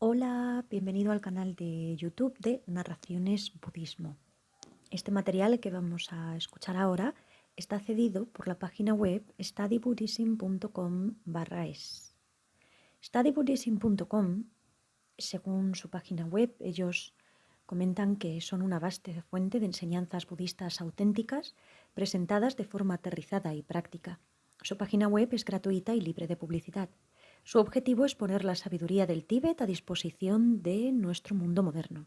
Hola, bienvenido al canal de YouTube de Narraciones Budismo. Este material que vamos a escuchar ahora está cedido por la página web studybuddhism.com/es. Studybuddhism.com, según su página web, ellos comentan que son una vasta fuente de enseñanzas budistas auténticas presentadas de forma aterrizada y práctica. Su página web es gratuita y libre de publicidad. Su objetivo es poner la sabiduría del Tíbet a disposición de nuestro mundo moderno.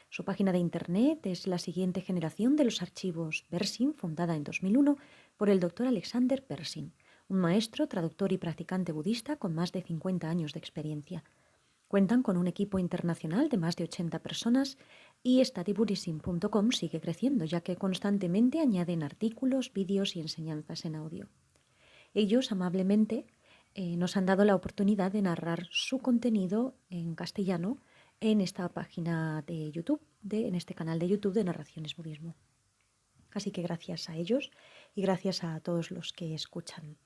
Su página de internet es la siguiente generación de los archivos Pershing, fundada en 2001 por el Dr. Alexander Pershing, un maestro, traductor y practicante budista con más de 50 años de experiencia. Cuentan con un equipo internacional de más de 80 personas y studybuddhism.com sigue creciendo, ya que constantemente añaden artículos, vídeos y enseñanzas en audio. Ellos amablemente nos han dado la oportunidad de narrar su contenido en castellano en esta página de YouTube, en este canal de YouTube de Narraciones Budismo. Así que gracias a ellos y gracias a todos los que escuchan.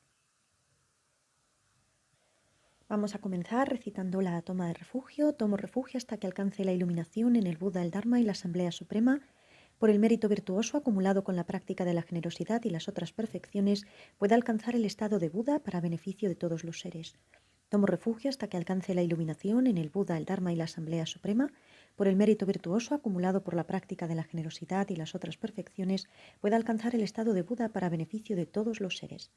Vamos a comenzar recitando la toma de refugio. Tomo refugio hasta que alcance la iluminación en el Buda, el Dharma y la Asamblea Suprema. Por el mérito virtuoso acumulado con la práctica de la generosidad y las otras perfecciones, pueda alcanzar el estado de Buda para beneficio de todos los seres. Tomo refugio hasta que alcance la iluminación en el Buda, el Dharma y la Asamblea Suprema. Por el mérito virtuoso acumulado por la práctica de la generosidad y las otras perfecciones, pueda alcanzar el estado de Buda para beneficio de todos los seres.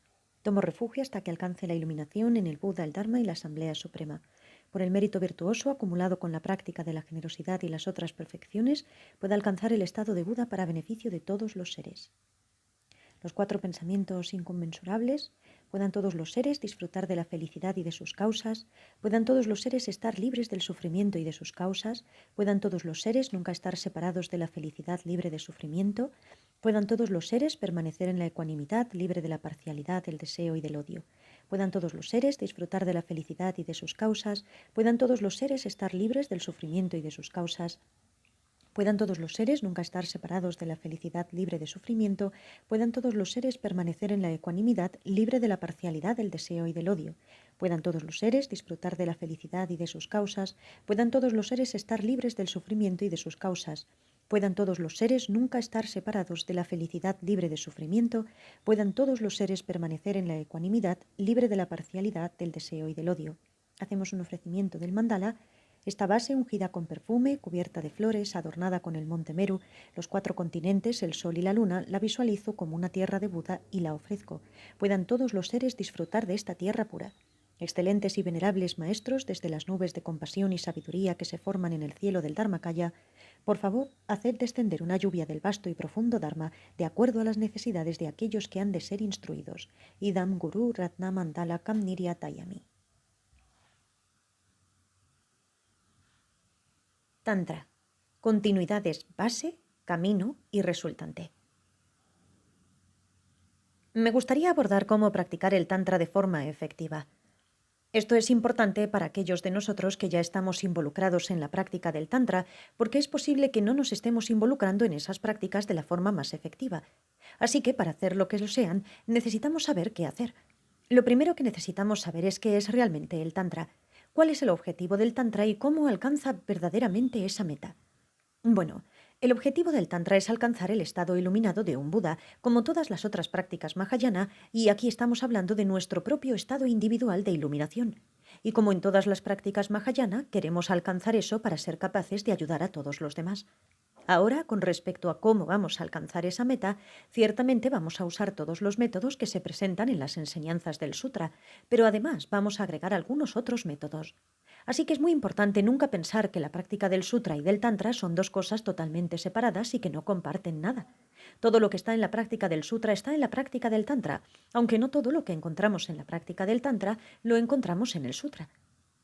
Tomo refugio hasta que alcance la iluminación en el Buda, el Dharma y la Asamblea Suprema. Por el mérito virtuoso acumulado con la práctica de la generosidad y las otras perfecciones, pueda alcanzar el estado de Buda para beneficio de todos los seres. Los 4 pensamientos inconmensurables. Puedan todos los seres disfrutar de la felicidad y de sus causas, puedan todos los seres estar libres del sufrimiento y de sus causas, puedan todos los seres nunca estar separados de la felicidad libre de sufrimiento, puedan todos los seres permanecer en la ecuanimidad libre de la parcialidad, del deseo y del odio, puedan todos los seres disfrutar de la felicidad y de sus causas, puedan todos los seres estar libres del sufrimiento y de sus causas, puedan todos los seres nunca estar separados de la felicidad libre de sufrimiento, puedan todos los seres permanecer en la ecuanimidad libre de la parcialidad, del deseo y del odio, puedan todos los seres disfrutar de la felicidad y de sus causas, puedan todos los seres estar libres del sufrimiento y de sus causas, puedan todos los seres nunca estar separados de la felicidad libre de sufrimiento, puedan todos los seres permanecer en la ecuanimidad libre de la parcialidad, del deseo y del odio. Hacemos un ofrecimiento del mandala. Esta base, ungida con perfume, cubierta de flores, adornada con el monte Meru, los 4 continentes, el sol y la luna, la visualizo como una tierra de Buda y la ofrezco. Puedan todos los seres disfrutar de esta tierra pura. Excelentes y venerables maestros, desde las nubes de compasión y sabiduría que se forman en el cielo del Dharmakaya, por favor, haced descender una lluvia del vasto y profundo Dharma de acuerdo a las necesidades de aquellos que han de ser instruidos. Idam Guru Ratna Mandala Kam Niryatayami. Tantra. Continuidades base, camino y resultante. Me gustaría abordar cómo practicar el Tantra de forma efectiva. Esto es importante para aquellos de nosotros que ya estamos involucrados en la práctica del Tantra, porque es posible que no nos estemos involucrando en esas prácticas de la forma más efectiva. Así que, para hacer lo que lo sean, necesitamos saber qué hacer. Lo primero que necesitamos saber es qué es realmente el Tantra, cuál es el objetivo del Tantra y cómo alcanza verdaderamente esa meta. Bueno, el objetivo del Tantra es alcanzar el estado iluminado de un Buda, como todas las otras prácticas Mahayana, y aquí estamos hablando de nuestro propio estado individual de iluminación. Y como en todas las prácticas Mahayana, queremos alcanzar eso para ser capaces de ayudar a todos los demás. Ahora, con respecto a cómo vamos a alcanzar esa meta, ciertamente vamos a usar todos los métodos que se presentan en las enseñanzas del Sutra, pero además vamos a agregar algunos otros métodos. Así que es muy importante nunca pensar que la práctica del Sutra y del Tantra son 2 cosas totalmente separadas y que no comparten nada. Todo lo que está en la práctica del Sutra está en la práctica del Tantra, aunque no todo lo que encontramos en la práctica del Tantra lo encontramos en el Sutra.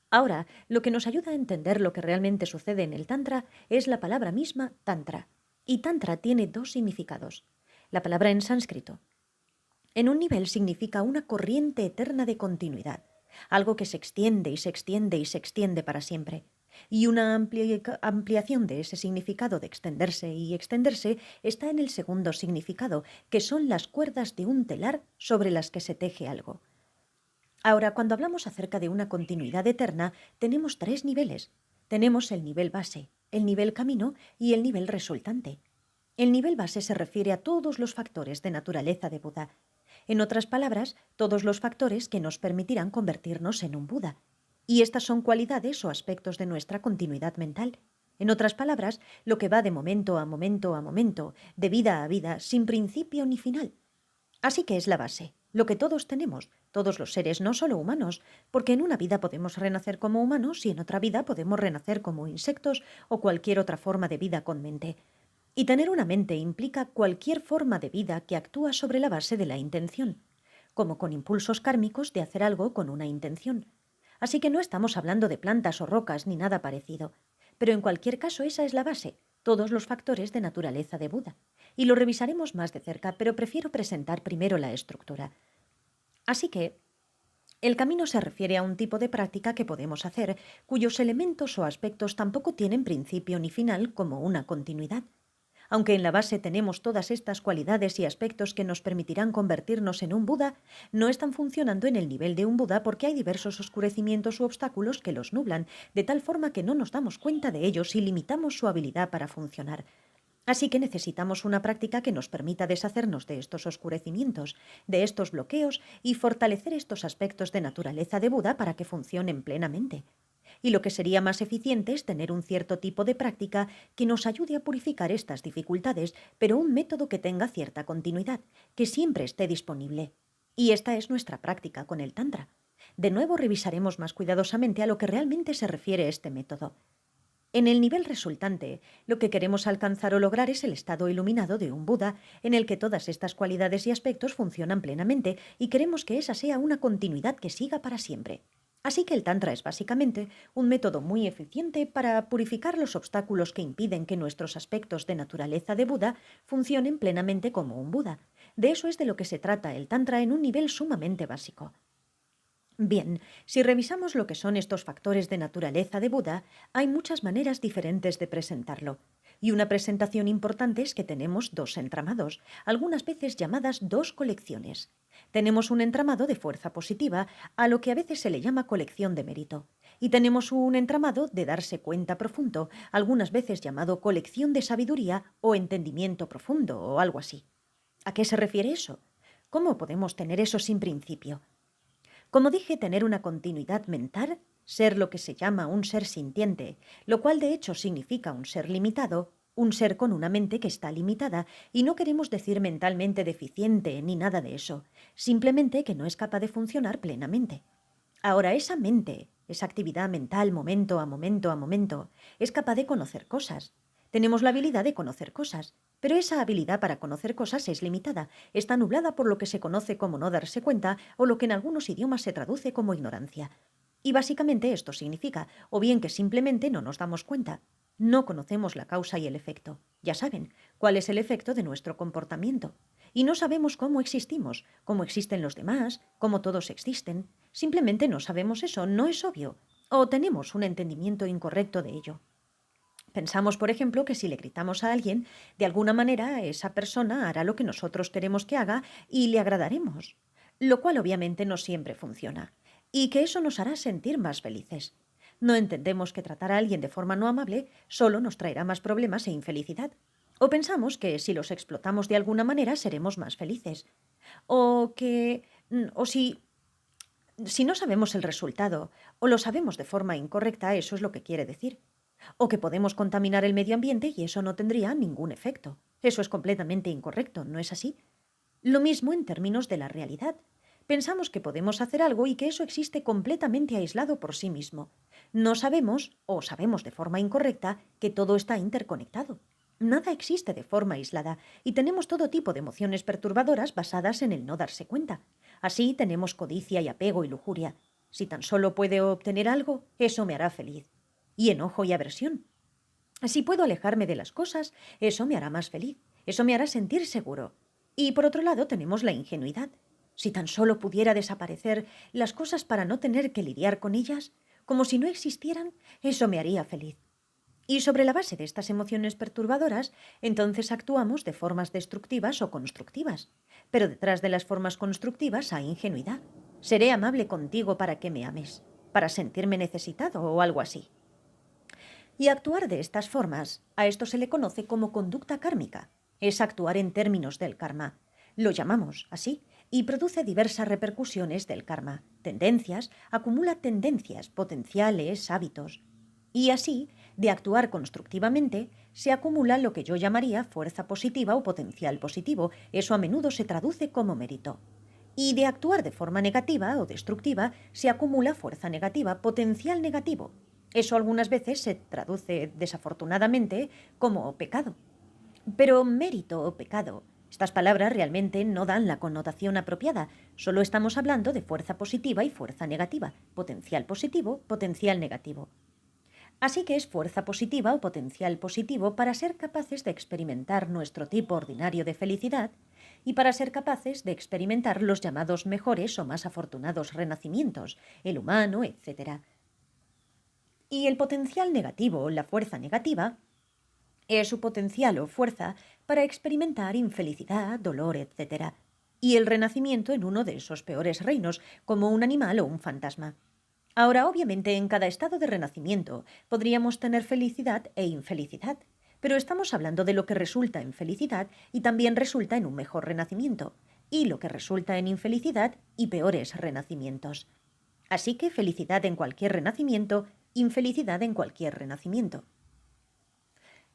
Ahora, lo que nos ayuda a entender lo que realmente sucede en el Tantra es la palabra misma Tantra. Y Tantra tiene 2 significados. La palabra en sánscrito. En un nivel significa una corriente eterna de continuidad, algo que se extiende y se extiende y se extiende para siempre. Y una ampliación de ese significado de extenderse y extenderse está en el segundo significado, que son las cuerdas de un telar sobre las que se teje algo. Ahora, cuando hablamos acerca de una continuidad eterna, tenemos 3 niveles. Tenemos el nivel base, el nivel camino y el nivel resultante. El nivel base se refiere a todos los factores de naturaleza de Buda. En otras palabras, todos los factores que nos permitirán convertirnos en un Buda. Y estas son cualidades o aspectos de nuestra continuidad mental. En otras palabras, lo que va de momento a momento a momento, de vida a vida, sin principio ni final. Así que es la base, lo que todos tenemos, todos los seres, no solo humanos, porque en una vida podemos renacer como humanos y en otra vida podemos renacer como insectos o cualquier otra forma de vida con mente. Y tener una mente implica cualquier forma de vida que actúa sobre la base de la intención, como con impulsos kármicos de hacer algo con una intención. Así que no estamos hablando de plantas o rocas ni nada parecido. Pero en cualquier caso esa es la base, todos los factores de naturaleza de Buda. Y lo revisaremos más de cerca, pero prefiero presentar primero la estructura. Así que el camino se refiere a un tipo de práctica que podemos hacer, cuyos elementos o aspectos tampoco tienen principio ni final como una continuidad. Aunque en la base tenemos todas estas cualidades y aspectos que nos permitirán convertirnos en un Buda, no están funcionando en el nivel de un Buda porque hay diversos oscurecimientos u obstáculos que los nublan, de tal forma que no nos damos cuenta de ellos y limitamos su habilidad para funcionar. Así que necesitamos una práctica que nos permita deshacernos de estos oscurecimientos, de estos bloqueos y fortalecer estos aspectos de naturaleza de Buda para que funcionen plenamente. Y lo que sería más eficiente es tener un cierto tipo de práctica que nos ayude a purificar estas dificultades, pero un método que tenga cierta continuidad, que siempre esté disponible. Y esta es nuestra práctica con el Tantra. De nuevo revisaremos más cuidadosamente a lo que realmente se refiere este método. En el nivel resultante, lo que queremos alcanzar o lograr es el estado iluminado de un Buda, en el que todas estas cualidades y aspectos funcionan plenamente y queremos que esa sea una continuidad que siga para siempre. Así que el Tantra es básicamente un método muy eficiente para purificar los obstáculos que impiden que nuestros aspectos de naturaleza de Buda funcionen plenamente como un Buda. De eso es de lo que se trata el Tantra en un nivel sumamente básico. Bien, si revisamos lo que son estos factores de naturaleza de Buda, hay muchas maneras diferentes de presentarlo. Y una presentación importante es que tenemos dos entramados, algunas veces llamadas dos colecciones. Tenemos un entramado de fuerza positiva, a lo que a veces se le llama colección de mérito. Y tenemos un entramado de darse cuenta profundo, algunas veces llamado colección de sabiduría o entendimiento profundo o algo así. ¿A qué se refiere eso? ¿Cómo podemos tener eso sin principio? Como dije, tener una continuidad mental, ser lo que se llama un ser sintiente, lo cual de hecho significa un ser limitado, un ser con una mente que está limitada, y no queremos decir mentalmente deficiente ni nada de eso, simplemente que no es capaz de funcionar plenamente. Ahora, esa mente, esa actividad mental momento a momento a momento, es capaz de conocer cosas. Tenemos la habilidad de conocer cosas, pero esa habilidad para conocer cosas es limitada, está nublada por lo que se conoce como no darse cuenta o lo que en algunos idiomas se traduce como ignorancia. Y básicamente esto significa, o bien que simplemente no nos damos cuenta, no conocemos la causa y el efecto. Ya saben, cuál es el efecto de nuestro comportamiento. Y no sabemos cómo existimos, cómo existen los demás, cómo todos existen. Simplemente no sabemos eso, no es obvio. O tenemos un entendimiento incorrecto de ello. Pensamos, por ejemplo, que si le gritamos a alguien, de alguna manera esa persona hará lo que nosotros queremos que haga y le agradaremos, lo cual obviamente no siempre funciona, y que eso nos hará sentir más felices. No entendemos que tratar a alguien de forma no amable solo nos traerá más problemas e infelicidad. O pensamos que si los explotamos de alguna manera seremos más felices. O que... o si no sabemos el resultado o lo sabemos de forma incorrecta, eso es lo que quiere decir. O que podemos contaminar el medio ambiente y eso no tendría ningún efecto. Eso es completamente incorrecto, ¿no es así? Lo mismo en términos de la realidad. Pensamos que podemos hacer algo y que eso existe completamente aislado por sí mismo. No sabemos, o sabemos de forma incorrecta, que todo está interconectado. Nada existe de forma aislada y tenemos todo tipo de emociones perturbadoras basadas en el no darse cuenta. Así tenemos codicia y apego y lujuria. Si tan solo puedo obtener algo, eso me hará feliz. Y enojo y aversión. Si puedo alejarme de las cosas, eso me hará más feliz. Eso me hará sentir seguro. Y por otro lado tenemos la ingenuidad. Si tan solo pudiera desaparecer las cosas para no tener que lidiar con ellas, como si no existieran, eso me haría feliz. Y sobre la base de estas emociones perturbadoras, entonces actuamos de formas destructivas o constructivas. Pero detrás de las formas constructivas hay ingenuidad. Seré amable contigo para que me ames, para sentirme necesitado o algo así. Y actuar de estas formas, a esto se le conoce como conducta kármica. Es actuar en términos del karma. Lo llamamos así y produce diversas repercusiones del karma. Tendencias, acumula tendencias, potenciales, hábitos. Y así, de actuar constructivamente, se acumula lo que yo llamaría fuerza positiva o potencial positivo. Eso a menudo se traduce como mérito. Y de actuar de forma negativa o destructiva se acumula fuerza negativa, potencial negativo. Eso algunas veces se traduce desafortunadamente como pecado. Pero mérito o pecado, estas palabras realmente no dan la connotación apropiada. Solo estamos hablando de fuerza positiva y fuerza negativa, potencial positivo, potencial negativo. Así que es fuerza positiva o potencial positivo para ser capaces de experimentar nuestro tipo ordinario de felicidad y para ser capaces de experimentar los llamados mejores o más afortunados renacimientos, el humano, etc. Y el potencial negativo, la fuerza negativa, es su potencial o fuerza para experimentar infelicidad, dolor, etc. Y el renacimiento en uno de esos peores reinos, como un animal o un fantasma. Ahora, obviamente, en cada estado de renacimiento podríamos tener felicidad e infelicidad, pero estamos hablando de lo que resulta en felicidad y también resulta en un mejor renacimiento, y lo que resulta en infelicidad y peores renacimientos. Así que felicidad en cualquier renacimiento, infelicidad en cualquier renacimiento.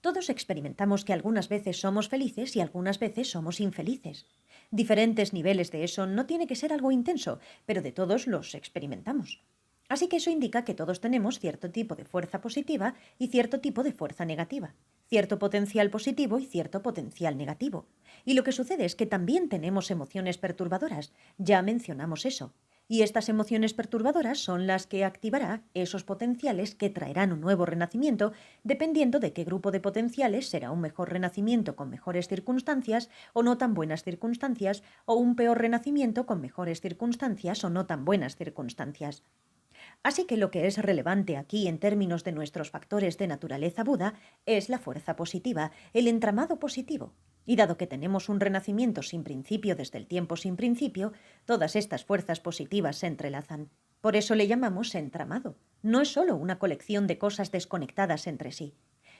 Todos experimentamos que algunas veces somos felices y algunas veces somos infelices. Diferentes niveles de eso no tiene que ser algo intenso, pero de todos los experimentamos. Así que eso indica que todos tenemos cierto tipo de fuerza positiva y cierto tipo de fuerza negativa, cierto potencial positivo y cierto potencial negativo. Y lo que sucede es que también tenemos emociones perturbadoras, ya mencionamos eso. Y estas emociones perturbadoras son las que activará esos potenciales que traerán un nuevo renacimiento, dependiendo de qué grupo de potenciales será un mejor renacimiento con mejores circunstancias o no tan buenas circunstancias, o un peor renacimiento con mejores circunstancias o no tan buenas circunstancias. Así que lo que es relevante aquí en términos de nuestros factores de naturaleza Buda es la fuerza positiva, el entramado positivo. Y dado que tenemos un renacimiento sin principio desde el tiempo sin principio, todas estas fuerzas positivas se entrelazan. Por eso le llamamos entramado. No es solo una colección de cosas desconectadas entre sí.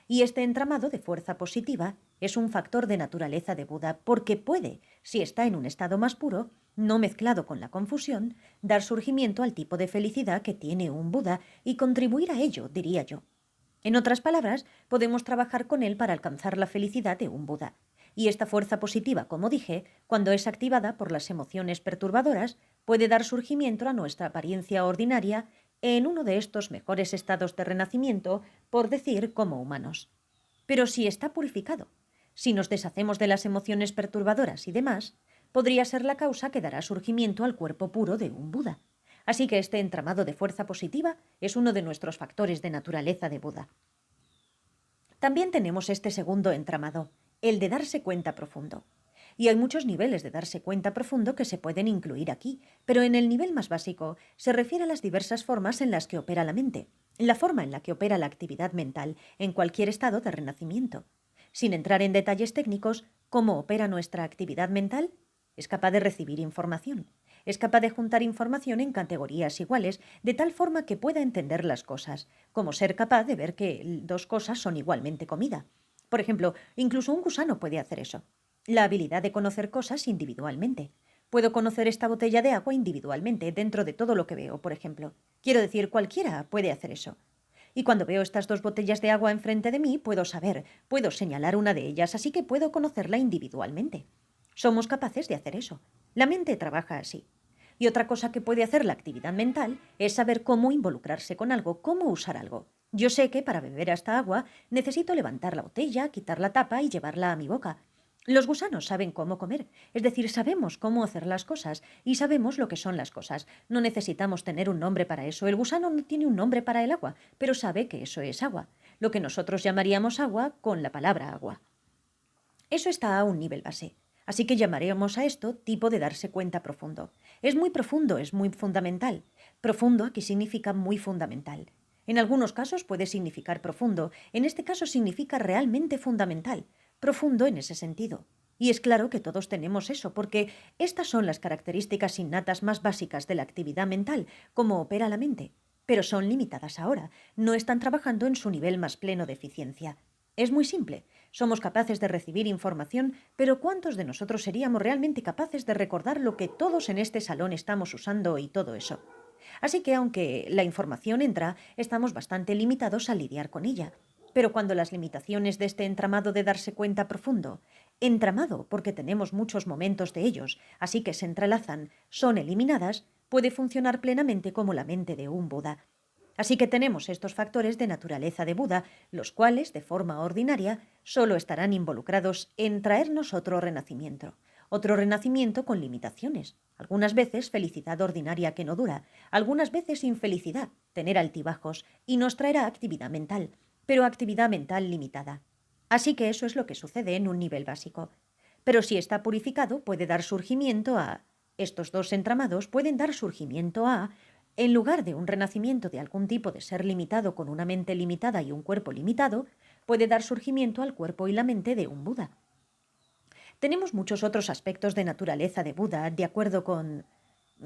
Y este entramado de fuerza positiva es un factor de naturaleza de Buda porque puede, si está en un estado más puro, no mezclado con la confusión, dar surgimiento al tipo de felicidad que tiene un Buda y contribuir a ello, diría yo. En otras palabras, podemos trabajar con él para alcanzar la felicidad de un Buda. Y esta fuerza positiva, como dije, cuando es activada por las emociones perturbadoras, puede dar surgimiento a nuestra apariencia ordinaria en uno de estos mejores estados de renacimiento, por decir, como humanos. Pero si está purificado, si nos deshacemos de las emociones perturbadoras y demás, podría ser la causa que dará surgimiento al cuerpo puro de un Buda. Así que este entramado de fuerza positiva es uno de nuestros factores de naturaleza de Buda. También tenemos este segundo entramado, el de darse cuenta profundo. Y hay muchos niveles de darse cuenta profundo que se pueden incluir aquí, pero en el nivel más básico se refiere a las diversas formas en las que opera la mente, la forma en la que opera la actividad mental en cualquier estado de renacimiento. Sin entrar en detalles técnicos, ¿cómo opera nuestra actividad mental? Es capaz de recibir información. Es capaz de juntar información en categorías iguales, de tal forma que pueda entender las cosas, como ser capaz de ver que dos cosas son igualmente comida. Por ejemplo, incluso un gusano puede hacer eso. La habilidad de conocer cosas individualmente. Puedo conocer esta botella de agua individualmente, dentro de todo lo que veo, por ejemplo. Quiero decir, cualquiera puede hacer eso. Y cuando veo estas dos botellas de agua enfrente de mí, puedo saber, puedo señalar una de ellas, así que puedo conocerla individualmente. Somos capaces de hacer eso. La mente trabaja así. Y otra cosa que puede hacer la actividad mental es saber cómo involucrarse con algo, cómo usar algo. Yo sé que para beber esta agua necesito levantar la botella, quitar la tapa y llevarla a mi boca. Los gusanos saben cómo comer, es decir, sabemos cómo hacer las cosas y sabemos lo que son las cosas. No necesitamos tener un nombre para eso. El gusano no tiene un nombre para el agua, pero sabe que eso es agua, lo que nosotros llamaríamos agua con la palabra agua. Eso está a un nivel base. Así que llamaremos a esto tipo de darse cuenta profundo. Es muy profundo, es muy fundamental. Profundo aquí significa muy fundamental. En algunos casos puede significar profundo, en este caso significa realmente fundamental, profundo en ese sentido. Y es claro que todos tenemos eso, porque estas son las características innatas más básicas de la actividad mental, cómo opera la mente. pero son limitadas ahora, no están trabajando en su nivel más pleno de eficiencia. Es muy simple, somos capaces de recibir información, pero ¿cuántos de nosotros seríamos realmente capaces de recordar lo que todos en este salón estamos usando y todo eso? Así que aunque la información entra, estamos bastante limitados a lidiar con ella. Pero cuando las limitaciones de este entramado de darse cuenta profundo, entramado porque tenemos muchos momentos de ellos, así que se entrelazan, son eliminadas, puede funcionar plenamente como la mente de un Buda. Así que tenemos estos factores de naturaleza de Buda, los cuales, de forma ordinaria, solo estarán involucrados en traernos otro renacimiento con limitaciones, algunas veces felicidad ordinaria que no dura, algunas veces infelicidad, tener altibajos, y nos traerá actividad mental, pero actividad mental limitada. Así que eso es lo que sucede en un nivel básico. Pero si está purificado, puede dar surgimiento a... Estos dos entramados pueden dar surgimiento a... En lugar de un renacimiento de algún tipo de ser limitado con una mente limitada y un cuerpo limitado, puede dar surgimiento al cuerpo y la mente de un Buda. Tenemos muchos otros aspectos de naturaleza de Buda, de acuerdo con...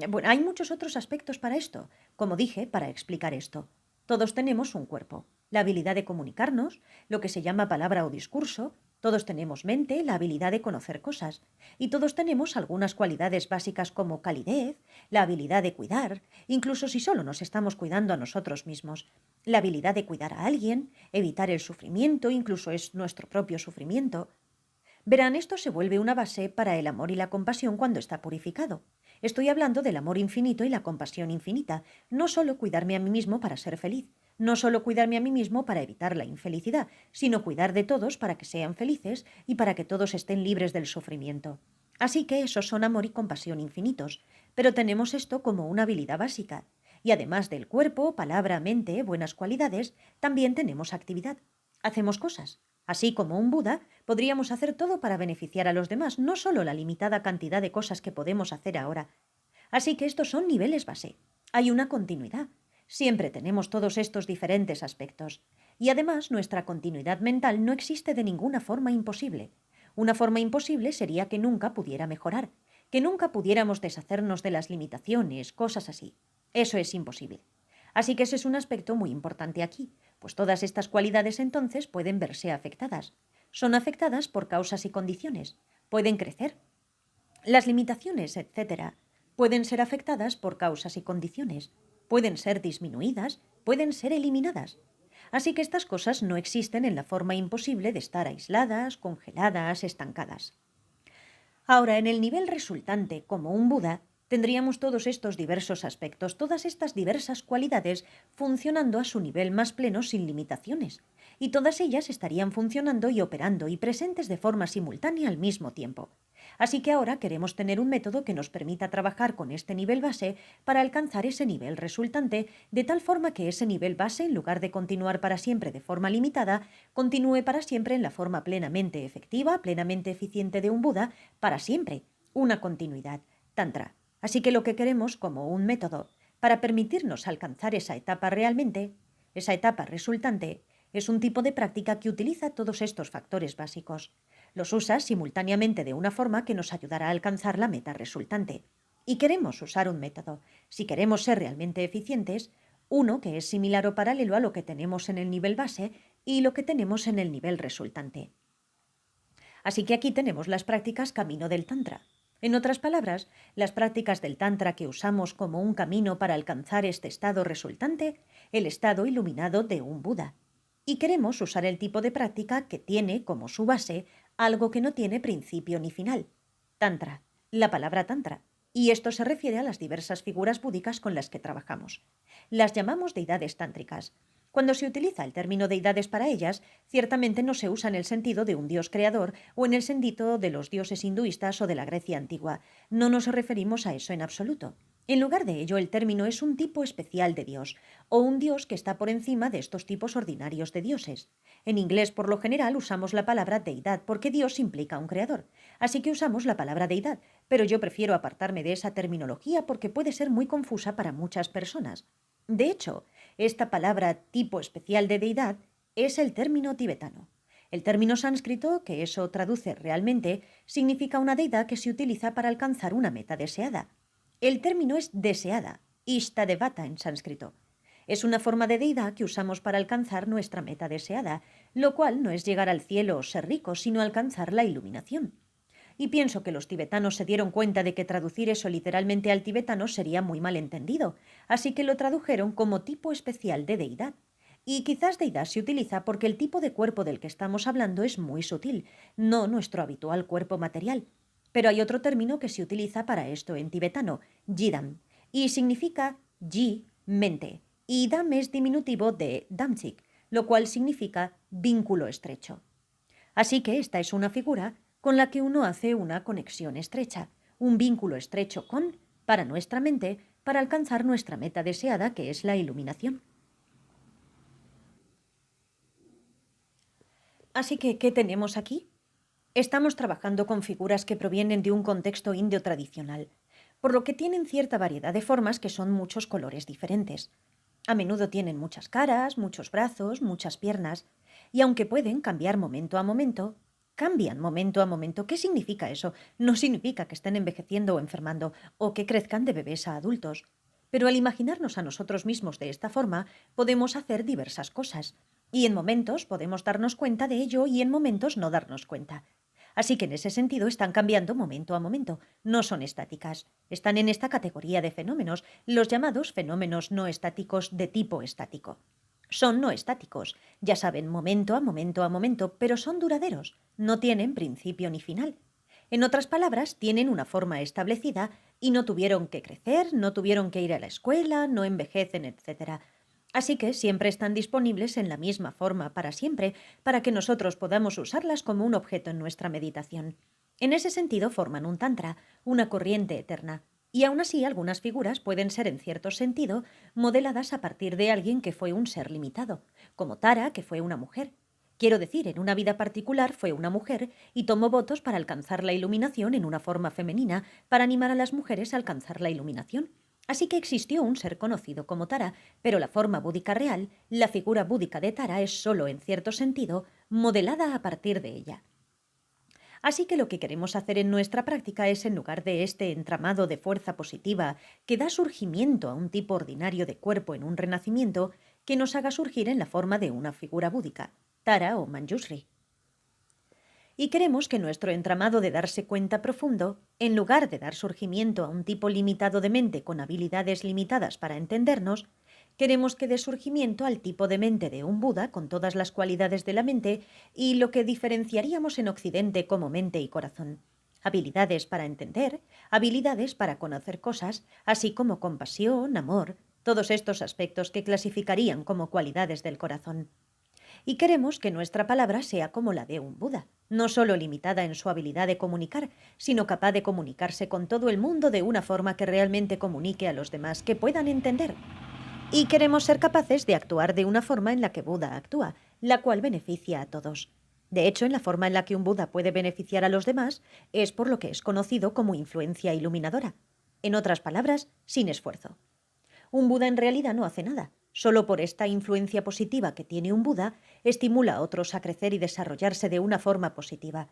Bueno, hay muchos otros aspectos para esto, como dije, para explicar esto. Todos tenemos un cuerpo, la habilidad de comunicarnos, lo que se llama palabra o discurso, todos tenemos mente, la habilidad de conocer cosas, y todos tenemos algunas cualidades básicas como calidez, la habilidad de cuidar, incluso si solo nos estamos cuidando a nosotros mismos, la habilidad de cuidar a alguien, evitar el sufrimiento, incluso es nuestro propio sufrimiento. Verán, esto se vuelve una base para el amor y la compasión cuando está purificado. Estoy hablando del amor infinito y la compasión infinita, no solo cuidarme a mí mismo para ser feliz, no solo cuidarme a mí mismo para evitar la infelicidad, sino cuidar de todos para que sean felices y para que todos estén libres del sufrimiento. Así que esos son amor y compasión infinitos, pero tenemos esto como una habilidad básica. Y además del cuerpo, palabra, mente, buenas cualidades, también tenemos actividad. Hacemos cosas. Así como un Buda, podríamos hacer todo para beneficiar a los demás, no solo la limitada cantidad de cosas que podemos hacer ahora. Así que estos son niveles base. Hay una continuidad. Siempre tenemos todos estos diferentes aspectos. Y además nuestra continuidad mental no existe de ninguna forma imposible. Una forma imposible sería que nunca pudiera mejorar, que nunca pudiéramos deshacernos de las limitaciones, cosas así. Eso es imposible. Así que ese es un aspecto muy importante aquí, pues todas estas cualidades entonces pueden verse afectadas. Son afectadas por causas y condiciones. Pueden crecer. Las limitaciones, etcétera, pueden ser afectadas por causas y condiciones. Pueden ser disminuidas, pueden ser eliminadas. Así que estas cosas no existen en la forma imposible de estar aisladas, congeladas, estancadas. Ahora, en el nivel resultante, como un Buda, tendríamos todos estos diversos aspectos, todas estas diversas cualidades funcionando a su nivel más pleno sin limitaciones, y todas ellas estarían funcionando y operando y presentes de forma simultánea al mismo tiempo. Así que ahora queremos tener un método que nos permita trabajar con este nivel base para alcanzar ese nivel resultante, de tal forma que ese nivel base, en lugar de continuar para siempre de forma limitada, continúe para siempre en la forma plenamente efectiva, plenamente eficiente de un Buda, para siempre, una continuidad, Tantra. Así que lo que queremos como un método para permitirnos alcanzar esa etapa realmente, esa etapa resultante, es un tipo de práctica que utiliza todos estos factores básicos. Los usa simultáneamente de una forma que nos ayudará a alcanzar la meta resultante. Y queremos usar un método, si queremos ser realmente eficientes, uno que es similar o paralelo a lo que tenemos en el nivel base y lo que tenemos en el nivel resultante. Así que aquí tenemos las prácticas camino del Tantra. En otras palabras, las prácticas del Tantra que usamos como un camino para alcanzar este estado resultante, el estado iluminado de un Buda. Y queremos usar el tipo de práctica que tiene como su base algo que no tiene principio ni final. Tantra, la palabra Tantra. Y esto se refiere a las diversas figuras búdicas con las que trabajamos. Las llamamos deidades tántricas. Cuando se utiliza el término deidades para ellas, ciertamente no se usa en el sentido de un dios creador o en el sentido de los dioses hinduistas o de la Grecia antigua. No nos referimos a eso en absoluto. En lugar de ello, el término es un tipo especial de dios, o un dios que está por encima de estos tipos ordinarios de dioses. En inglés, por lo general, usamos la palabra deidad porque Dios implica un creador. Así que usamos la palabra deidad, pero yo prefiero apartarme de esa terminología porque puede ser muy confusa para muchas personas. De hecho, esta palabra tipo especial de deidad es el término tibetano. El término sánscrito, que eso traduce realmente, significa una deidad que se utiliza para alcanzar una meta deseada. El término es deseada, ishtadevata en sánscrito. Es una forma de deidad que usamos para alcanzar nuestra meta deseada, lo cual no es llegar al cielo o ser ricos, sino alcanzar la iluminación. Y pienso que los tibetanos se dieron cuenta de que traducir eso literalmente al tibetano sería muy mal entendido, así que lo tradujeron como tipo especial de deidad. Y quizás deidad se utiliza porque el tipo de cuerpo del que estamos hablando es muy sutil, no nuestro habitual cuerpo material. Pero hay otro término que se utiliza para esto en tibetano, jidam, y significa ji, mente, y dam es diminutivo de damchik, lo cual significa vínculo estrecho. Así que esta es una figura con la que uno hace una conexión estrecha, un vínculo estrecho con, para nuestra mente, para alcanzar nuestra meta deseada, que es la iluminación. Así que, ¿qué tenemos aquí? Estamos trabajando con figuras que provienen de un contexto indio tradicional, por lo que tienen cierta variedad de formas que son muchos colores diferentes. A menudo tienen muchas caras, muchos brazos, muchas piernas, y aunque pueden cambiar momento a momento, cambian momento a momento. ¿Qué significa eso? No significa que estén envejeciendo o enfermando, o que crezcan de bebés a adultos. Pero al imaginarnos a nosotros mismos de esta forma, podemos hacer diversas cosas. Y en momentos podemos darnos cuenta de ello y en momentos no darnos cuenta. Así que en ese sentido están cambiando momento a momento, no son estáticas. Están en esta categoría de fenómenos, los llamados fenómenos no estáticos de tipo estático. Son no estáticos, ya saben, momento a momento a momento, pero son duraderos, no tienen principio ni final. En otras palabras, tienen una forma establecida y no tuvieron que crecer, no tuvieron que ir a la escuela, no envejecen, etc. Así que siempre están disponibles en la misma forma para siempre, para que nosotros podamos usarlas como un objeto en nuestra meditación. En ese sentido forman un tantra, una corriente eterna. Y aún así algunas figuras pueden ser en cierto sentido modeladas a partir de alguien que fue un ser limitado, como Tara, que fue una mujer. Quiero decir, en una vida particular fue una mujer y tomó votos para alcanzar la iluminación en una forma femenina, para animar a las mujeres a alcanzar la iluminación. Así que existió un ser conocido como Tara, pero la forma búdica real, la figura búdica de Tara, es solo, en cierto sentido, modelada a partir de ella. Así que lo que queremos hacer en nuestra práctica es, en lugar de este entramado de fuerza positiva que da surgimiento a un tipo ordinario de cuerpo en un renacimiento, que nos haga surgir en la forma de una figura búdica, Tara o Manjushri. Y queremos que nuestro entramado de darse cuenta profundo, en lugar de dar surgimiento a un tipo limitado de mente con habilidades limitadas para entendernos, queremos que dé surgimiento al tipo de mente de un Buda con todas las cualidades de la mente y lo que diferenciaríamos en Occidente como mente y corazón. Habilidades para entender, habilidades para conocer cosas, así como compasión, amor, todos estos aspectos que clasificarían como cualidades del corazón. Y queremos que nuestra palabra sea como la de un Buda, no solo limitada en su habilidad de comunicar, sino capaz de comunicarse con todo el mundo de una forma que realmente comunique a los demás, que puedan entender. Y queremos ser capaces de actuar de una forma en la que Buda actúa, la cual beneficia a todos. De hecho, en la forma en la que un Buda puede beneficiar a los demás es por lo que es conocido como influencia iluminadora. En otras palabras, sin esfuerzo. Un Buda en realidad no hace nada. Solo por esta influencia positiva que tiene un Buda, estimula a otros a crecer y desarrollarse de una forma positiva.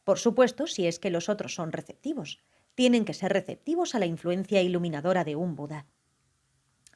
Por supuesto, si es que los otros son receptivos. Tienen que ser receptivos a la influencia iluminadora de un Buda.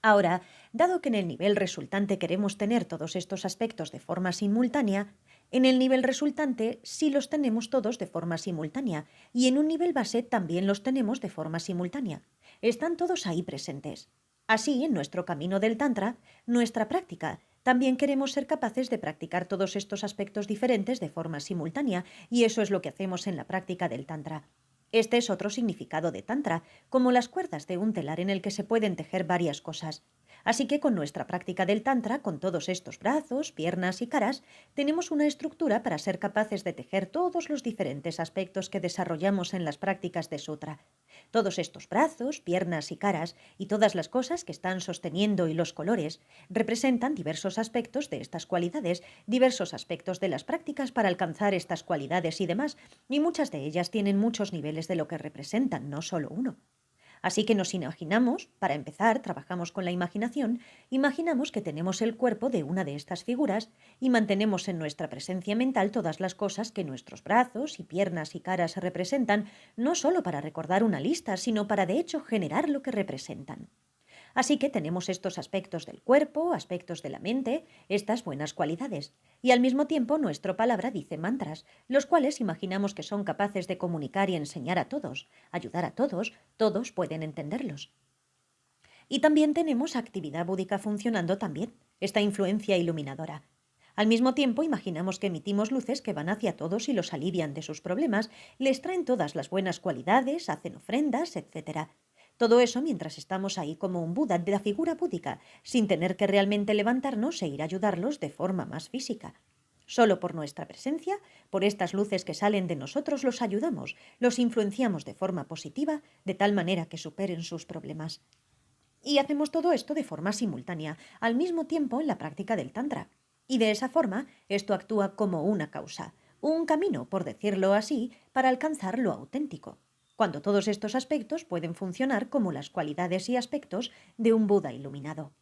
Ahora, dado que en el nivel resultante queremos tener todos estos aspectos de forma simultánea, en el nivel resultante sí los tenemos todos de forma simultánea y en un nivel base también los tenemos de forma simultánea. Están todos ahí presentes. Así, en nuestro camino del Tantra, nuestra práctica, también queremos ser capaces de practicar todos estos aspectos diferentes de forma simultánea y eso es lo que hacemos en la práctica del Tantra. Este es otro significado de Tantra, como las cuerdas de un telar en el que se pueden tejer varias cosas. Así que con nuestra práctica del Tantra, con todos estos brazos, piernas y caras, tenemos una estructura para ser capaces de tejer todos los diferentes aspectos que desarrollamos en las prácticas de Sutra. Todos estos brazos, piernas y caras, y todas las cosas que están sosteniendo y los colores, representan diversos aspectos de estas cualidades, diversos aspectos de las prácticas para alcanzar estas cualidades y demás, y muchas de ellas tienen muchos niveles de lo que representan, no solo uno. Así que nos imaginamos, para empezar, trabajamos con la imaginación, imaginamos que tenemos el cuerpo de una de estas figuras y mantenemos en nuestra presencia mental todas las cosas que nuestros brazos y piernas y caras representan, no solo para recordar una lista, sino para de hecho generar lo que representan. Así que tenemos estos aspectos del cuerpo, aspectos de la mente, estas buenas cualidades. Y al mismo tiempo nuestra palabra dice mantras, los cuales imaginamos que son capaces de comunicar y enseñar a todos, ayudar a todos pueden entenderlos. Y también tenemos actividad búdica funcionando también, esta influencia iluminadora. Al mismo tiempo, imaginamos que emitimos luces que van hacia todos y los alivian de sus problemas, les traen todas las buenas cualidades, hacen ofrendas, etc. Todo eso mientras estamos ahí como un Buda de la figura búdica, sin tener que realmente levantarnos e ir a ayudarlos de forma más física. Solo por nuestra presencia, por estas luces que salen de nosotros, los ayudamos, los influenciamos de forma positiva, de tal manera que superen sus problemas. Y hacemos todo esto de forma simultánea, al mismo tiempo en la práctica del Tantra. Y de esa forma, esto actúa como una causa, un camino, por decirlo así, para alcanzar lo auténtico, cuando todos estos aspectos pueden funcionar como las cualidades y aspectos de un Buda iluminado.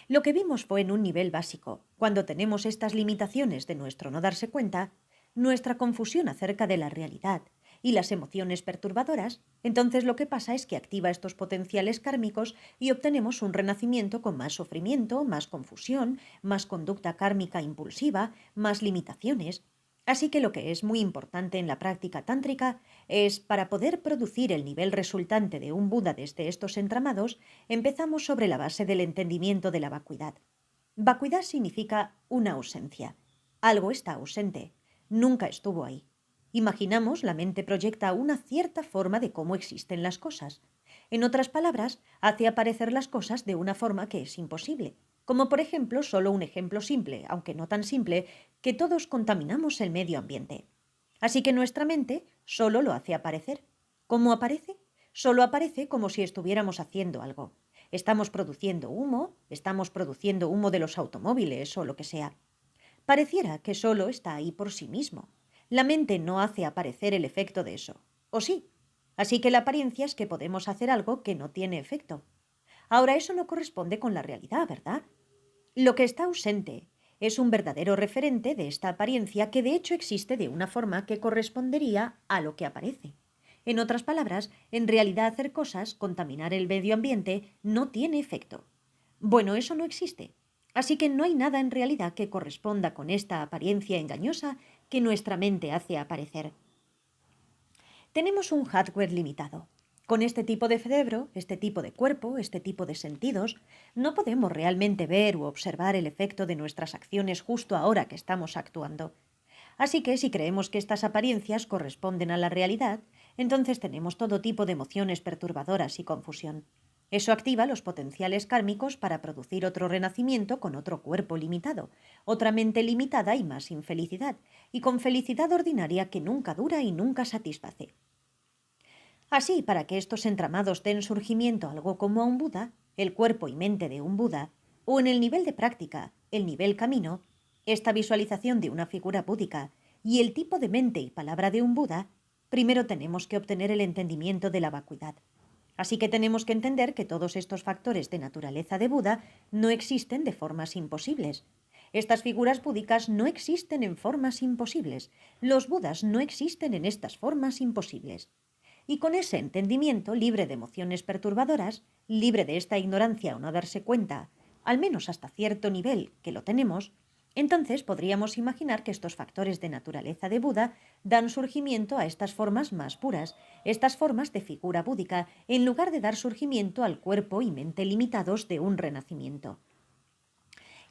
Lo que vimos fue en un nivel básico, cuando tenemos estas limitaciones de nuestro no darse cuenta, nuestra confusión acerca de la realidad y las emociones perturbadoras, entonces lo que pasa es que activa estos potenciales kármicos y obtenemos un renacimiento con más sufrimiento, más confusión, más conducta kármica impulsiva, más limitaciones. Así que lo que es muy importante en la práctica tántrica es, para poder producir el nivel resultante de un Buda desde estos entramados, empezamos sobre la base del entendimiento de la vacuidad. Vacuidad significa una ausencia. Algo está ausente. Nunca estuvo ahí. Imaginamos, la mente proyecta una cierta forma de cómo existen las cosas. En otras palabras, hace aparecer las cosas de una forma que es imposible. Como por ejemplo, solo un ejemplo simple, aunque no tan simple, que todos contaminamos el medio ambiente. Así que nuestra mente solo lo hace aparecer. ¿Cómo aparece? Solo aparece como si estuviéramos haciendo algo. Estamos produciendo humo de los automóviles o lo que sea. Pareciera que solo está ahí por sí mismo. La mente no hace aparecer el efecto de eso. ¿O sí? Así que la apariencia es que podemos hacer algo que no tiene efecto. Ahora eso no corresponde con la realidad, ¿verdad? Lo que está ausente es un verdadero referente de esta apariencia que de hecho existe de una forma que correspondería a lo que aparece. En otras palabras, en realidad hacer cosas, contaminar el medio ambiente, no tiene efecto. Bueno, eso no existe. Así que no hay nada en realidad que corresponda con esta apariencia engañosa que nuestra mente hace aparecer. Tenemos un hardware limitado. Con este tipo de cerebro, este tipo de cuerpo, este tipo de sentidos, no podemos realmente ver u observar el efecto de nuestras acciones justo ahora que estamos actuando. Así que si creemos que estas apariencias corresponden a la realidad, entonces tenemos todo tipo de emociones perturbadoras y confusión. Eso activa los potenciales kármicos para producir otro renacimiento con otro cuerpo limitado, otra mente limitada y más infelicidad, y con felicidad ordinaria que nunca dura y nunca satisface. Así, para que estos entramados den surgimiento a algo como a un Buda, el cuerpo y mente de un Buda, o en el nivel de práctica, el nivel camino, esta visualización de una figura búdica y el tipo de mente y palabra de un Buda, primero tenemos que obtener el entendimiento de la vacuidad. Así que tenemos que entender que todos estos factores de naturaleza de Buda no existen de formas imposibles. Estas figuras búdicas no existen en formas imposibles. Los Budas no existen en estas formas imposibles. Y con ese entendimiento, libre de emociones perturbadoras, libre de esta ignorancia o no darse cuenta, al menos hasta cierto nivel que lo tenemos, entonces podríamos imaginar que estos factores de naturaleza de Buda dan surgimiento a estas formas más puras, estas formas de figura búdica, en lugar de dar surgimiento al cuerpo y mente limitados de un renacimiento.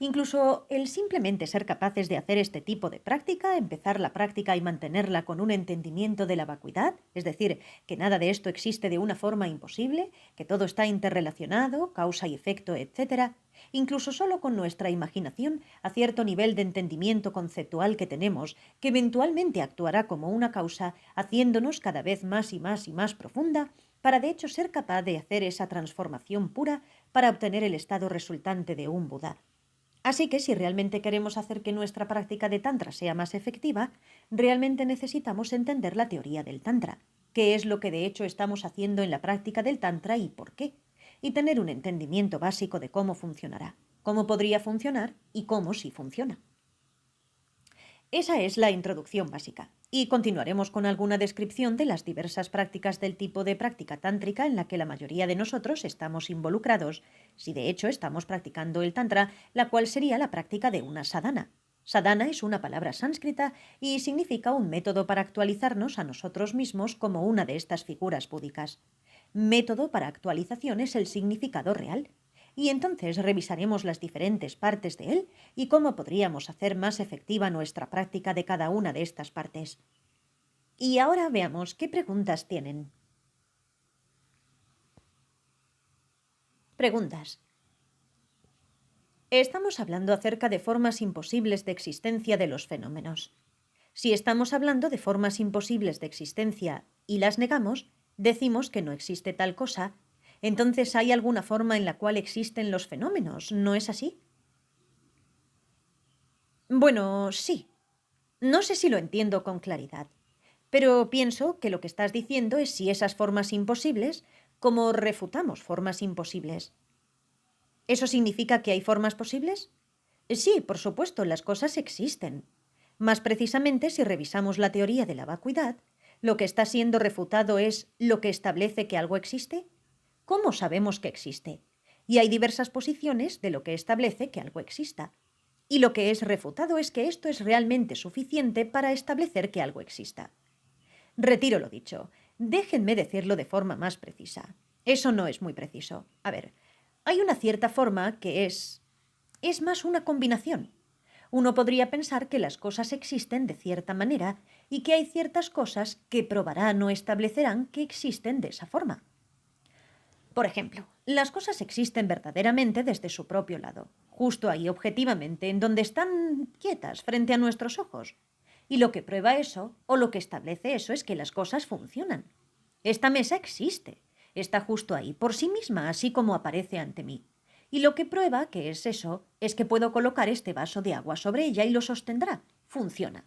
Incluso el simplemente ser capaces de hacer este tipo de práctica, empezar la práctica y mantenerla con un entendimiento de la vacuidad, es decir, que nada de esto existe de una forma imposible, que todo está interrelacionado, causa y efecto, etc., incluso solo con nuestra imaginación a cierto nivel de entendimiento conceptual que tenemos, que eventualmente actuará como una causa, haciéndonos cada vez más y más y más profunda, para de hecho ser capaz de hacer esa transformación pura para obtener el estado resultante de un Buda. Así que si realmente queremos hacer que nuestra práctica de Tantra sea más efectiva, realmente necesitamos entender la teoría del Tantra, qué es lo que de hecho estamos haciendo en la práctica del Tantra y por qué, y tener un entendimiento básico de cómo funcionará, cómo podría funcionar y cómo sí funciona. Esa es la introducción básica. Y continuaremos con alguna descripción de las diversas prácticas del tipo de práctica tántrica en la que la mayoría de nosotros estamos involucrados, si de hecho estamos practicando el tantra, la cual sería la práctica de una sadhana. Sadhana es una palabra sánscrita y significa un método para actualizarnos a nosotros mismos como una de estas figuras búdicas. Método para actualización es el significado real. Y entonces revisaremos las diferentes partes de él y cómo podríamos hacer más efectiva nuestra práctica de cada una de estas partes. Y ahora veamos qué preguntas tienen. Preguntas. Estamos hablando acerca de formas imposibles de existencia de los fenómenos. Si estamos hablando de formas imposibles de existencia y las negamos, decimos que no existe tal cosa. Entonces, ¿hay alguna forma en la cual existen los fenómenos? ¿No es así? Bueno, sí. No sé si lo entiendo con claridad, pero pienso que lo que estás diciendo es si esas formas imposibles, ¿cómo refutamos formas imposibles? ¿Eso significa que hay formas posibles? Sí, por supuesto, las cosas existen. Más precisamente, si revisamos la teoría de la vacuidad, lo que está siendo refutado es lo que establece que algo existe. ¿Cómo sabemos que existe? Y hay diversas posiciones de lo que establece que algo exista. Y lo que es refutado es que esto es realmente suficiente para establecer que algo exista. Retiro lo dicho. Déjenme decirlo de forma más precisa. Eso no es muy preciso. A ver, hay una cierta forma que es más una combinación. Uno podría pensar que las cosas existen de cierta manera y que hay ciertas cosas que probarán o establecerán que existen de esa forma. Por ejemplo, las cosas existen verdaderamente desde su propio lado, justo ahí objetivamente, en donde están quietas frente a nuestros ojos. Y lo que prueba eso, o lo que establece eso, es que las cosas funcionan. Esta mesa existe, está justo ahí, por sí misma, así como aparece ante mí. Y lo que prueba que es eso, es que puedo colocar este vaso de agua sobre ella y lo sostendrá. Funciona.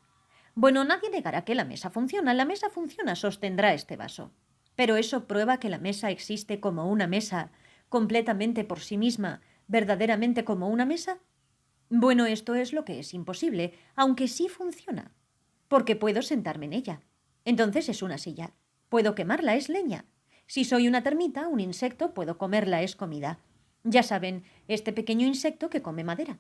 Bueno, nadie negará que la mesa funciona, sostendrá este vaso. Pero eso prueba que la mesa existe como una mesa, completamente por sí misma, verdaderamente como una mesa. Bueno, esto es lo que es imposible, aunque sí funciona, porque puedo sentarme en ella. Entonces es una silla. Puedo quemarla, es leña. Si soy una termita, un insecto, puedo comerla, es comida. Ya saben, este pequeño insecto que come madera.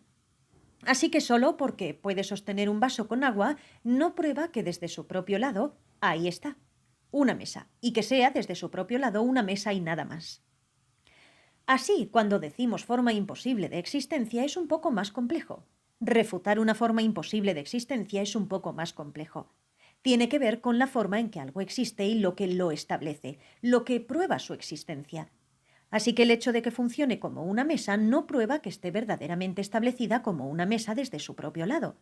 Así que solo porque puede sostener un vaso con agua, no prueba que desde su propio lado, ahí está, una mesa, y que sea desde su propio lado una mesa y nada más. Así, cuando decimos forma imposible de existencia es un poco más complejo. Refutar una forma imposible de existencia es un poco más complejo. Tiene que ver con la forma en que algo existe y lo que lo establece, lo que prueba su existencia. Así que el hecho de que funcione como una mesa no prueba que esté verdaderamente establecida como una mesa desde su propio lado.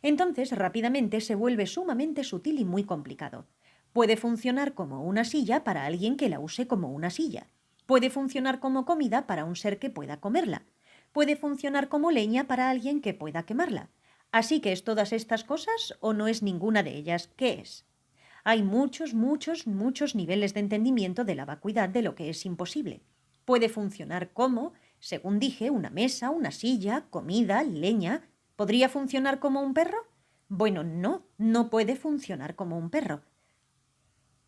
Entonces, rápidamente se vuelve sumamente sutil y muy complicado. Puede funcionar como una silla para alguien que la use como una silla. Puede funcionar como comida para un ser que pueda comerla. Puede funcionar como leña para alguien que pueda quemarla. Así que ¿es todas estas cosas o no es ninguna de ellas? ¿Qué es? Hay muchos niveles de entendimiento de la vacuidad de lo que es imposible. Puede funcionar como, según dije, una mesa, una silla, comida, leña. ¿Podría funcionar como un perro? Bueno, no puede funcionar como un perro.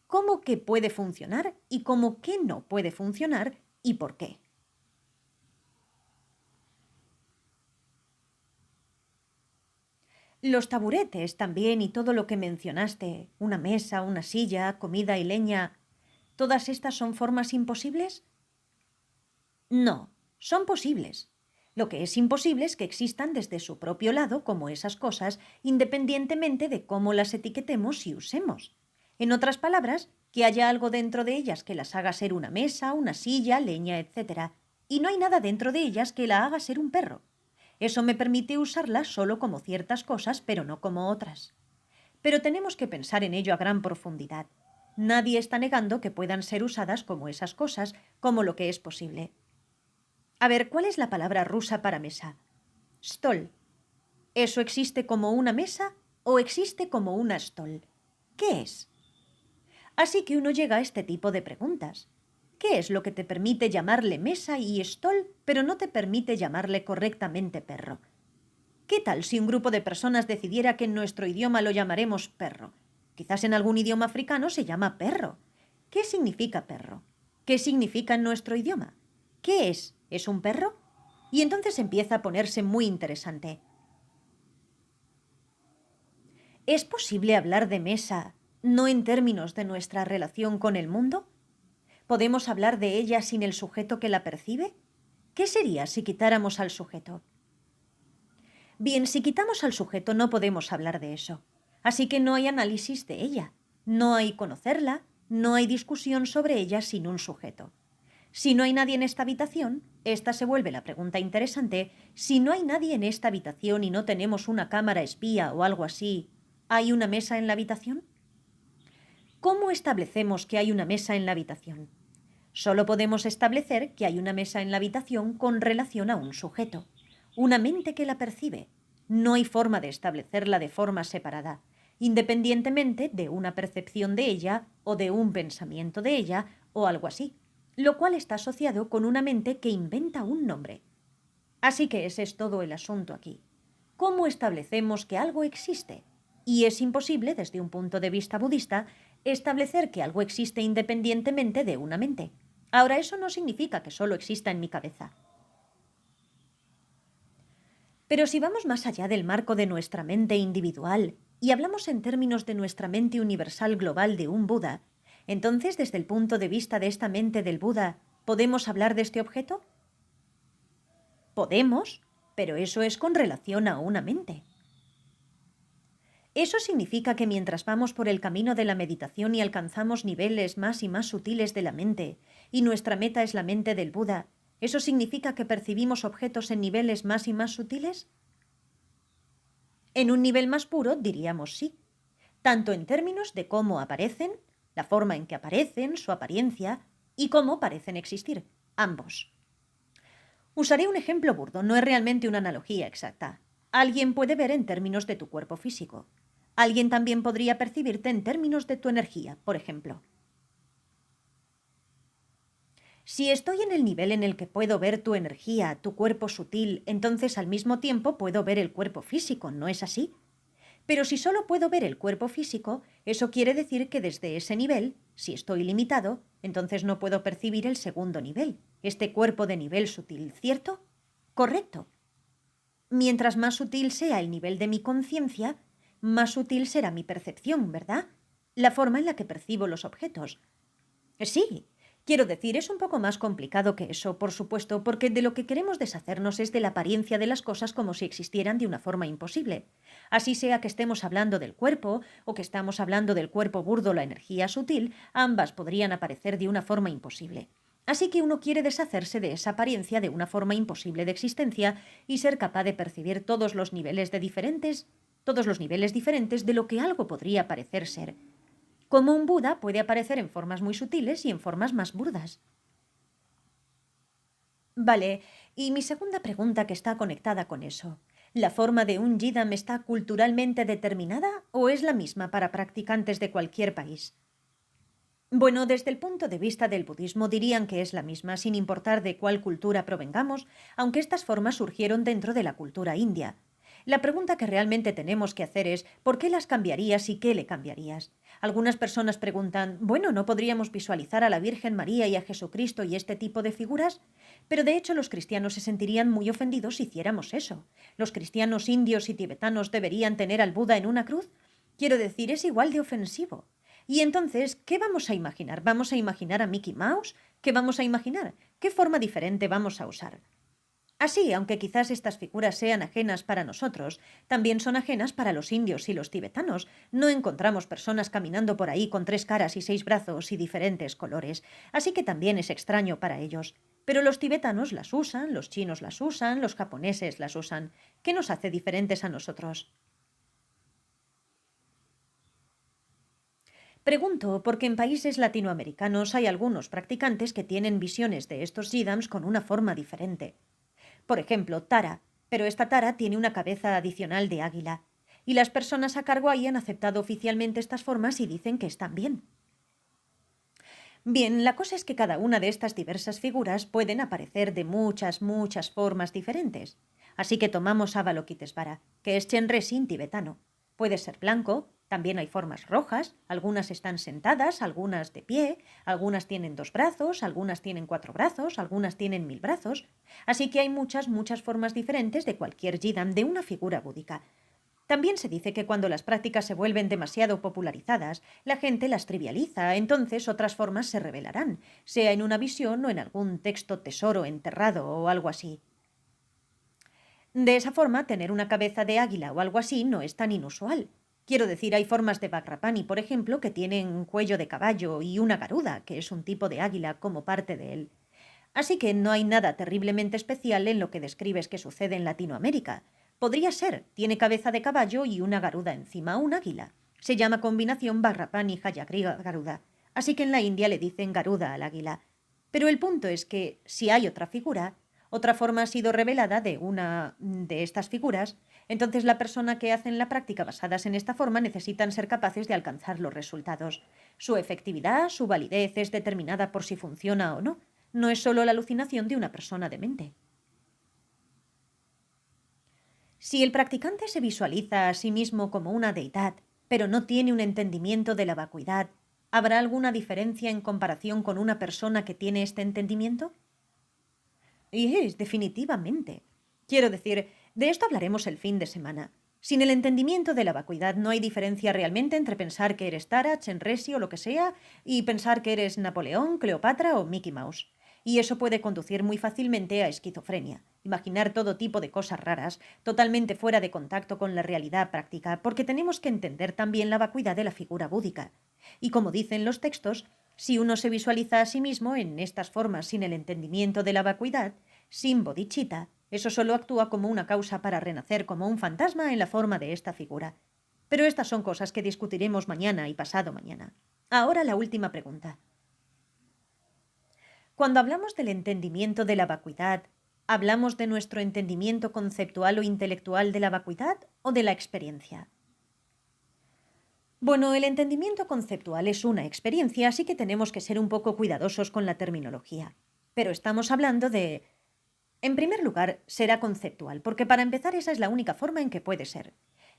¿Cómo que puede funcionar y cómo que no puede funcionar y por qué? Los taburetes también y todo lo que mencionaste, una mesa, una silla, comida y leña, ¿todas estas son formas imposibles? No, son posibles. Lo que es imposible es que existan desde su propio lado como esas cosas, independientemente de cómo las etiquetemos y usemos. En otras palabras, que haya algo dentro de ellas que las haga ser una mesa, una silla, leña, etc. Y no hay nada dentro de ellas que la haga ser un perro. Eso me permite usarlas solo como ciertas cosas, pero no como otras. Pero tenemos que pensar en ello a gran profundidad. Nadie está negando que puedan ser usadas como esas cosas, como lo que es posible. A ver, ¿cuál es la palabra rusa para mesa? Stol. ¿Eso existe como una mesa o existe como una stol? ¿Qué es? Así que uno llega a este tipo de preguntas. ¿Qué es lo que te permite llamarle mesa y stol, pero no te permite llamarle correctamente perro? ¿Qué tal si un grupo de personas decidiera que en nuestro idioma lo llamaremos perro? Quizás en algún idioma africano se llama perro. ¿Qué significa perro? ¿Qué significa en nuestro idioma? ¿Qué es? ¿Es un perro? Y entonces empieza a ponerse muy interesante. ¿Es posible hablar de mesa no en términos de nuestra relación con el mundo? ¿Podemos hablar de ella sin el sujeto que la percibe? ¿Qué sería si quitáramos al sujeto? Bien, si quitamos al sujeto no podemos hablar de eso. Así que no hay análisis de ella. No hay conocerla, no hay discusión sobre ella sin un sujeto. Si no hay nadie en esta habitación, esta se vuelve la pregunta interesante. Si no hay nadie en esta habitación y no tenemos una cámara espía o algo así, ¿hay una mesa en la habitación? ¿Cómo establecemos que hay una mesa en la habitación? Solo podemos establecer que hay una mesa en la habitación con relación a un sujeto, una mente que la percibe. No hay forma de establecerla de forma separada, independientemente de una percepción de ella o de un pensamiento de ella o algo así, lo cual está asociado con una mente que inventa un nombre. Así que ese es todo el asunto aquí. ¿Cómo establecemos que algo existe? Y es imposible, desde un punto de vista budista, establecer que algo existe independientemente de una mente. Ahora, eso no significa que solo exista en mi cabeza. Pero si vamos más allá del marco de nuestra mente individual y hablamos en términos de nuestra mente universal global de un Buda, entonces, desde el punto de vista de esta mente del Buda, ¿podemos hablar de este objeto? Podemos, pero eso es con relación a una mente. Eso significa que mientras vamos por el camino de la meditación y alcanzamos niveles más y más sutiles de la mente, y nuestra meta es la mente del Buda, ¿eso significa que percibimos objetos en niveles más y más sutiles? En un nivel más puro diríamos sí, tanto en términos de cómo aparecen, la forma en que aparecen, su apariencia, y cómo parecen existir, ambos. Usaré un ejemplo burdo, no es realmente una analogía exacta. Alguien puede ver en términos de tu cuerpo físico. Alguien también podría percibirte en términos de tu energía, por ejemplo. Si estoy en el nivel en el que puedo ver tu energía, tu cuerpo sutil, entonces al mismo tiempo puedo ver el cuerpo físico, ¿no es así? Pero si solo puedo ver el cuerpo físico, eso quiere decir que desde ese nivel, si estoy limitado, entonces no puedo percibir el segundo nivel, este cuerpo de nivel sutil, ¿cierto? Correcto. Mientras más sutil sea el nivel de mi conciencia, más sutil será mi percepción, ¿verdad? La forma en la que percibo los objetos. Sí, quiero decir, es un poco más complicado que eso, por supuesto, porque de lo que queremos deshacernos es de la apariencia de las cosas como si existieran de una forma imposible. Así sea que estemos hablando del cuerpo o que estamos hablando del cuerpo burdo, la energía sutil, ambas podrían aparecer de una forma imposible. Así que uno quiere deshacerse de esa apariencia de una forma imposible de existencia y ser capaz de percibir todos los niveles diferentes de lo que algo podría parecer ser. Como un Buda puede aparecer en formas muy sutiles y en formas más burdas. Vale, y mi segunda pregunta que está conectada con eso. ¿La forma de un Yidam está culturalmente determinada o es la misma para practicantes de cualquier país? Bueno, desde el punto de vista del budismo dirían que es la misma, sin importar de cuál cultura provengamos, aunque estas formas surgieron dentro de la cultura india. La pregunta que realmente tenemos que hacer es ¿por qué las cambiarías y qué le cambiarías? Algunas personas preguntan, bueno, ¿no podríamos visualizar a la Virgen María y a Jesucristo y este tipo de figuras? Pero de hecho los cristianos se sentirían muy ofendidos si hiciéramos eso. ¿Los cristianos indios y tibetanos deberían tener al Buda en una cruz? Quiero decir, es igual de ofensivo. Y entonces, ¿qué vamos a imaginar? ¿Vamos a imaginar a Mickey Mouse? ¿Qué vamos a imaginar? ¿Qué forma diferente vamos a usar? Así, aunque quizás estas figuras sean ajenas para nosotros, también son ajenas para los indios y los tibetanos. No encontramos personas caminando por ahí con 3 caras y 6 brazos y diferentes colores, así que también es extraño para ellos. Pero los tibetanos las usan, los chinos las usan, los japoneses las usan. ¿Qué nos hace diferentes a nosotros? Pregunto porque en países latinoamericanos hay algunos practicantes que tienen visiones de estos yidams con una forma diferente. Por ejemplo, Tara, pero esta Tara tiene una cabeza adicional de águila. Y las personas a cargo ahí han aceptado oficialmente estas formas y dicen que están bien. Bien, la cosa es que cada una de estas diversas figuras pueden aparecer de muchas, muchas formas diferentes. Así que tomamos Avalokitesvara, que es Chenresi en tibetano. Puede ser blanco, también hay formas rojas, algunas están sentadas, algunas de pie, algunas tienen 2 brazos, algunas tienen 4 brazos, algunas tienen 1000 brazos. Así que hay muchas formas diferentes de cualquier yidam de una figura búdica. También se dice que cuando las prácticas se vuelven demasiado popularizadas, la gente las trivializa, entonces otras formas se revelarán, sea en una visión o en algún texto tesoro enterrado o algo así. De esa forma, tener una cabeza de águila o algo así no es tan inusual. Quiero decir, hay formas de Vajrapani, por ejemplo, que tienen un cuello de caballo y una garuda, que es un tipo de águila, como parte de él. Así que no hay nada terriblemente especial en lo que describes que sucede en Latinoamérica. Podría ser, tiene cabeza de caballo y una garuda encima, un águila. Se llama combinación Vajrapani Hayagriva Garuda. Así que en la India le dicen garuda al águila. Pero el punto es que, si hay otra figura, otra forma ha sido revelada de una de estas figuras, entonces la persona que hacen la práctica basadas en esta forma necesitan ser capaces de alcanzar los resultados. Su efectividad, su validez es determinada por si funciona o no. No es solo la alucinación de una persona demente. Si el practicante se visualiza a sí mismo como una deidad, pero no tiene un entendimiento de la vacuidad, ¿habrá alguna diferencia en comparación con una persona que tiene este entendimiento? Y es, definitivamente. Quiero decir, de esto hablaremos el fin de semana. Sin el entendimiento de la vacuidad no hay diferencia realmente entre pensar que eres Tara, Chenresi o lo que sea y pensar que eres Napoleón, Cleopatra o Mickey Mouse. Y eso puede conducir muy fácilmente a esquizofrenia, imaginar todo tipo de cosas raras, totalmente fuera de contacto con la realidad práctica, porque tenemos que entender también la vacuidad de la figura búdica. Y como dicen los textos, si uno se visualiza a sí mismo en estas formas sin el entendimiento de la vacuidad, sin bodhicitta, eso solo actúa como una causa para renacer como un fantasma en la forma de esta figura. Pero estas son cosas que discutiremos mañana y pasado mañana. Ahora la última pregunta. Cuando hablamos del entendimiento de la vacuidad, ¿hablamos de nuestro entendimiento conceptual o intelectual de la vacuidad o de la experiencia? Bueno, el entendimiento conceptual es una experiencia, así que tenemos que ser un poco cuidadosos con la terminología. Pero estamos hablando de... En primer lugar, será conceptual, porque para empezar esa es la única forma en que puede ser.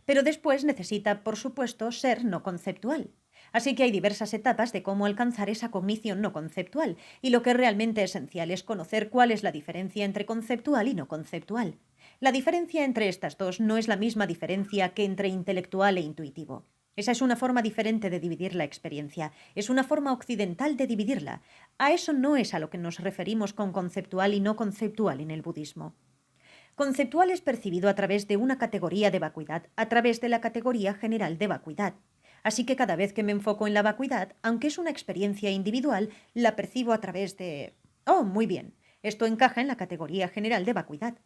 Pero después necesita, por supuesto, ser no conceptual. Así que hay diversas etapas de cómo alcanzar esa cognición no conceptual, y lo que es realmente esencial es conocer cuál es la diferencia entre conceptual y no conceptual. La diferencia entre estas dos no es la misma diferencia que entre intelectual e intuitivo. Esa es una forma diferente de dividir la experiencia, es una forma occidental de dividirla. A eso no es a lo que nos referimos con conceptual y no conceptual en el budismo. Conceptual es percibido a través de una categoría de vacuidad, a través de la categoría general de vacuidad. Así que cada vez que me enfoco en la vacuidad, aunque es una experiencia individual, la percibo a través de... Oh, muy bien, esto encaja en la categoría general de vacuidad.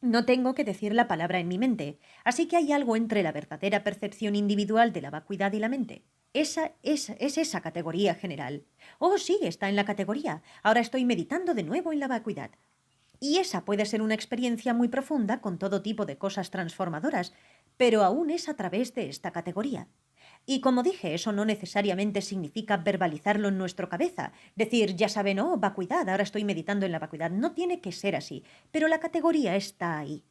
No tengo que decir la palabra en mi mente, así que hay algo entre la verdadera percepción individual de la vacuidad y la mente. Esa es esa categoría general. Oh, sí, está en la categoría. Ahora estoy meditando de nuevo en la vacuidad. Y esa puede ser una experiencia muy profunda con todo tipo de cosas transformadoras, pero aún es a través de esta categoría. Y como dije, eso no necesariamente significa verbalizarlo en nuestra cabeza, decir, ya saben, oh, vacuidad, ahora estoy meditando en la vacuidad. No tiene que ser así, pero la categoría está ahí.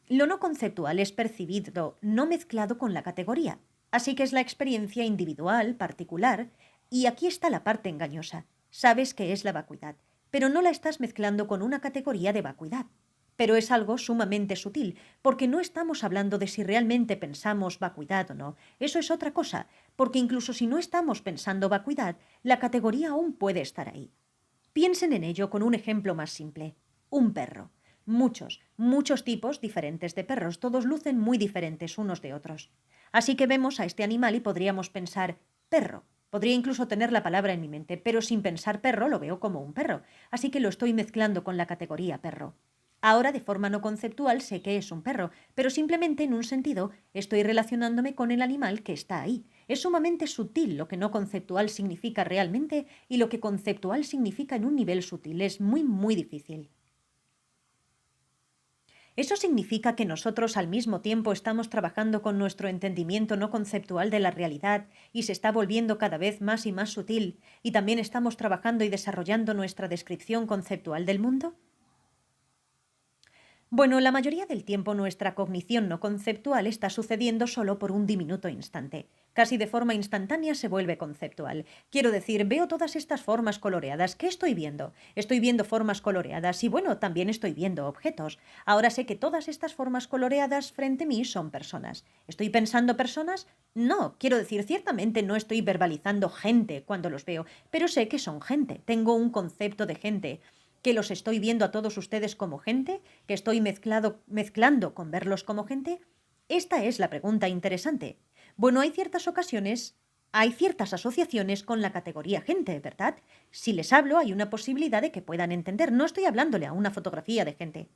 Lo no conceptual es percibido, no mezclado con la categoría. Así que es la experiencia individual, particular, y aquí está la parte engañosa. Sabes que es la vacuidad, pero no la estás mezclando con una categoría de vacuidad. Pero es algo sumamente sutil, porque no estamos hablando de si realmente pensamos vacuidad o no. Eso es otra cosa, porque incluso si no estamos pensando vacuidad, la categoría aún puede estar ahí. Piensen en ello con un ejemplo más simple. Un perro. Muchos tipos diferentes de perros, todos lucen muy diferentes unos de otros. Así que vemos a este animal y podríamos pensar perro. Podría incluso tener la palabra en mi mente, pero sin pensar perro lo veo como un perro, así que lo estoy mezclando con la categoría perro. Ahora, de forma no conceptual, sé que es un perro, pero simplemente en un sentido estoy relacionándome con el animal que está ahí. Es sumamente sutil lo que no conceptual significa realmente y lo que conceptual significa en un nivel sutil. Es muy difícil. Eso significa que nosotros al mismo tiempo estamos trabajando con nuestro entendimiento no conceptual de la realidad y se está volviendo cada vez más y más sutil, y también estamos trabajando y desarrollando nuestra descripción conceptual del mundo. Bueno, la mayoría del tiempo nuestra cognición no conceptual está sucediendo solo por un diminuto instante. Casi de forma instantánea se vuelve conceptual. Quiero decir, veo todas estas formas coloreadas. ¿Qué estoy viendo? Estoy viendo formas coloreadas y bueno, también estoy viendo objetos. Ahora sé que todas estas formas coloreadas frente a mí son personas. ¿Estoy pensando personas? No, quiero decir, ciertamente no estoy verbalizando gente cuando los veo, pero sé que son gente. Tengo un concepto de gente que los estoy viendo a todos ustedes como gente, que estoy mezclando con verlos como gente? Esta es la pregunta interesante. Bueno, hay ciertas asociaciones con la categoría gente, ¿verdad? Si les hablo, hay una posibilidad de que puedan entender. No estoy hablándole a una fotografía de gente.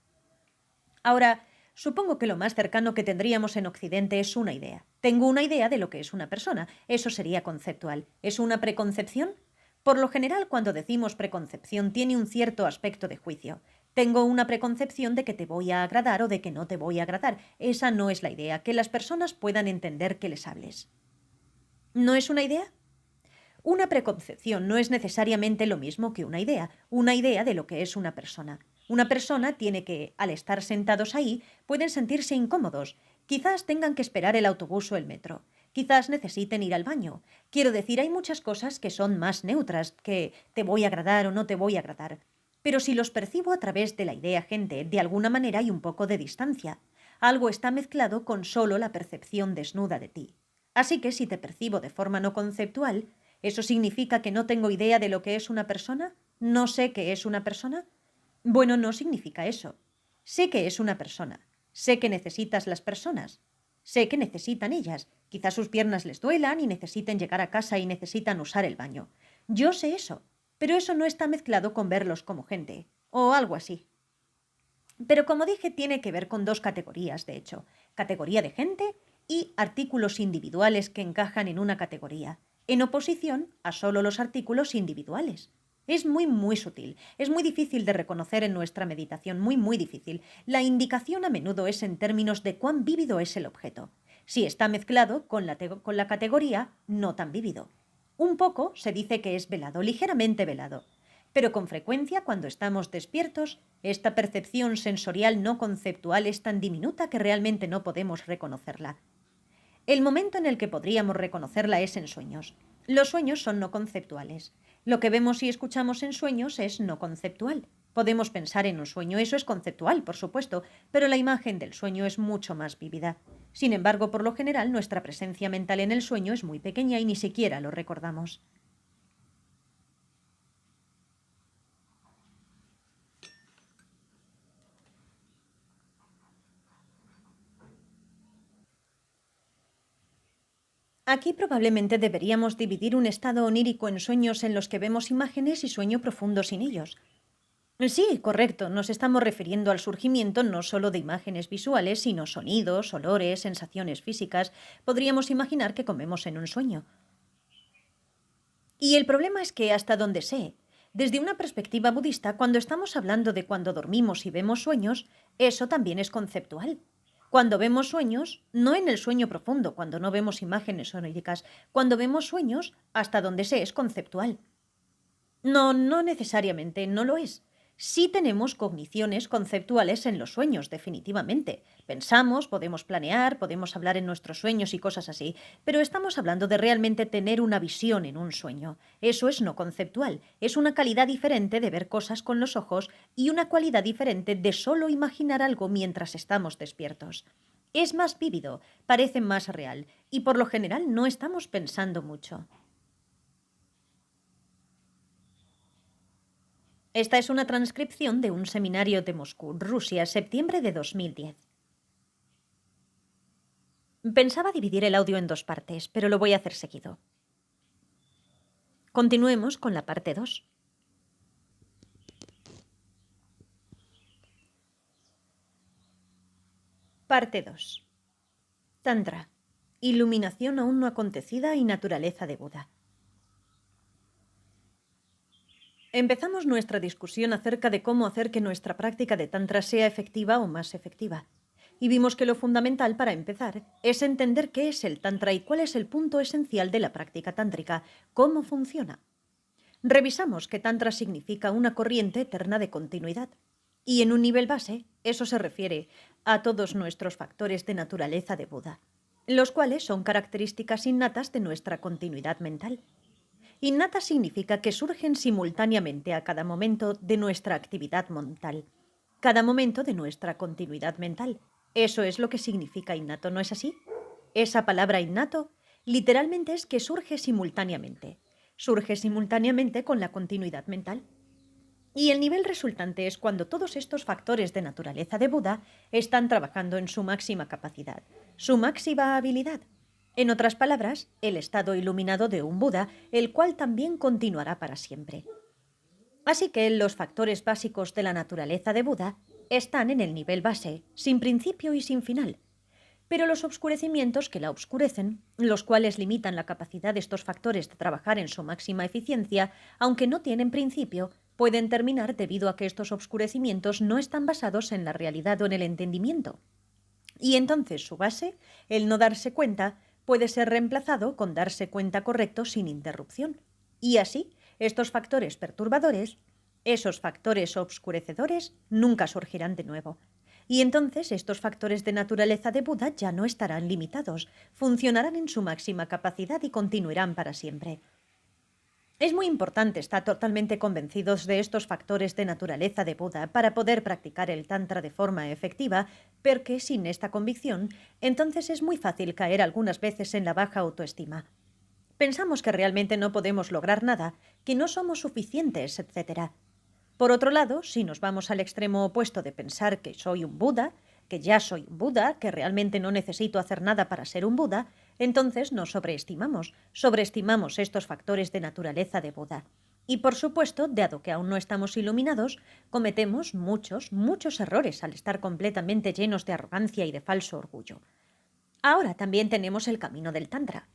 Ahora, supongo que lo más cercano que tendríamos en Occidente es una idea. Tengo una idea de lo que es una persona. Eso sería conceptual. ¿Es una preconcepción? Por lo general, cuando decimos preconcepción, tiene un cierto aspecto de juicio. Tengo una preconcepción de que te voy a agradar o de que no te voy a agradar. Esa no es la idea, que las personas puedan entender que les hables. ¿No es una idea? Una preconcepción no es necesariamente lo mismo que una idea de lo que es una persona. Una persona tiene que, al estar sentados ahí, pueden sentirse incómodos. Quizás tengan que esperar el autobús o el metro. Quizás necesiten ir al baño. Quiero decir, hay muchas cosas que son más neutras, que te voy a agradar o no te voy a agradar. Pero si los percibo a través de la idea gente, de alguna manera hay un poco de distancia. Algo está mezclado con solo la percepción desnuda de ti. Así que si te percibo de forma no conceptual, ¿eso significa que no tengo idea de lo que es una persona? ¿No sé qué es una persona? Bueno, no significa eso. Sé que es una persona. Sé que necesitas las personas. Sé que necesitan ellas. Quizás sus piernas les duelan y necesiten llegar a casa y necesitan usar el baño. Yo sé eso, pero eso no está mezclado con verlos como gente, o algo así. Pero como dije, tiene que ver con dos categorías, de hecho. Categoría de gente y artículos individuales que encajan en una categoría, en oposición a solo los artículos individuales. Es muy sutil, es muy difícil de reconocer en nuestra meditación, muy difícil. La indicación a menudo es en términos de cuán vívido es el objeto. Si está mezclado con la categoría no tan vívido. Un poco se dice que es velado, ligeramente velado. Pero con frecuencia, cuando estamos despiertos, esta percepción sensorial no conceptual es tan diminuta que realmente no podemos reconocerla. El momento en el que podríamos reconocerla es en sueños. Los sueños son no conceptuales. Lo que vemos y escuchamos en sueños es no conceptual. Podemos pensar en un sueño, eso es conceptual, por supuesto, pero la imagen del sueño es mucho más vívida. Sin embargo, por lo general, nuestra presencia mental en el sueño es muy pequeña y ni siquiera lo recordamos. Aquí probablemente deberíamos dividir un estado onírico en sueños en los que vemos imágenes y sueño profundo sin ellos. Sí, correcto. Nos estamos refiriendo al surgimiento no solo de imágenes visuales, sino sonidos, olores, sensaciones físicas. Podríamos imaginar que comemos en un sueño. Y el problema es que, hasta donde sé, desde una perspectiva budista, cuando estamos hablando de cuando dormimos y vemos sueños, eso también es conceptual. Cuando vemos sueños, no en el sueño profundo, cuando no vemos imágenes oníricas, cuando vemos sueños, hasta donde sé, es conceptual. No, no necesariamente, no lo es. Sí tenemos cogniciones conceptuales en los sueños, definitivamente. Pensamos, podemos planear, podemos hablar en nuestros sueños y cosas así, pero estamos hablando de realmente tener una visión en un sueño. Eso es no conceptual, es una calidad diferente de ver cosas con los ojos y una cualidad diferente de solo imaginar algo mientras estamos despiertos. Es más vívido, parece más real, y por lo general no estamos pensando mucho. Esta es una transcripción de un seminario de Moscú, Rusia, septiembre de 2010. Pensaba dividir el audio en dos partes, pero lo voy a hacer seguido. Continuemos con la parte 2. Parte 2. Tantra. Iluminación aún no acontecida y naturaleza de Buda. Empezamos nuestra discusión acerca de cómo hacer que nuestra práctica de Tantra sea efectiva o más efectiva. Y vimos que lo fundamental para empezar es entender qué es el Tantra y cuál es el punto esencial de la práctica tántrica, cómo funciona. Revisamos que Tantra significa una corriente eterna de continuidad. Y en un nivel base, eso se refiere a todos nuestros factores de naturaleza de Buda, los cuales son características innatas de nuestra continuidad mental. Innata significa que surgen simultáneamente a cada momento de nuestra actividad mental, cada momento de nuestra continuidad mental. Eso es lo que significa innato, ¿no es así? Esa palabra innato literalmente es que surge simultáneamente. Surge simultáneamente con la continuidad mental. Y el nivel resultante es cuando todos estos factores de naturaleza de Buda están trabajando en su máxima capacidad, su máxima habilidad. En otras palabras, el estado iluminado de un Buda, el cual también continuará para siempre. Así que los factores básicos de la naturaleza de Buda están en el nivel base, sin principio y sin final. Pero los obscurecimientos que la obscurecen, los cuales limitan la capacidad de estos factores de trabajar en su máxima eficiencia, aunque no tienen principio, pueden terminar debido a que estos obscurecimientos no están basados en la realidad o en el entendimiento. Y entonces su base, el no darse cuenta, puede ser reemplazado con darse cuenta correcto sin interrupción. Y así, estos factores perturbadores, esos factores obscurecedores, nunca surgirán de nuevo. Y entonces estos factores de naturaleza de Buda ya no estarán limitados, funcionarán en su máxima capacidad y continuarán para siempre. Es muy importante estar totalmente convencidos de estos factores de naturaleza de Buda para poder practicar el Tantra de forma efectiva, porque sin esta convicción, entonces es muy fácil caer algunas veces en la baja autoestima. Pensamos que realmente no podemos lograr nada, que no somos suficientes, etc. Por otro lado, si nos vamos al extremo opuesto de pensar que soy un Buda, que ya soy un Buda, que realmente no necesito hacer nada para ser un Buda, entonces nos sobreestimamos estos factores de naturaleza de Buda. Y por supuesto, dado que aún no estamos iluminados, cometemos muchos errores al estar completamente llenos de arrogancia y de falso orgullo. Ahora también tenemos el camino del Tantra.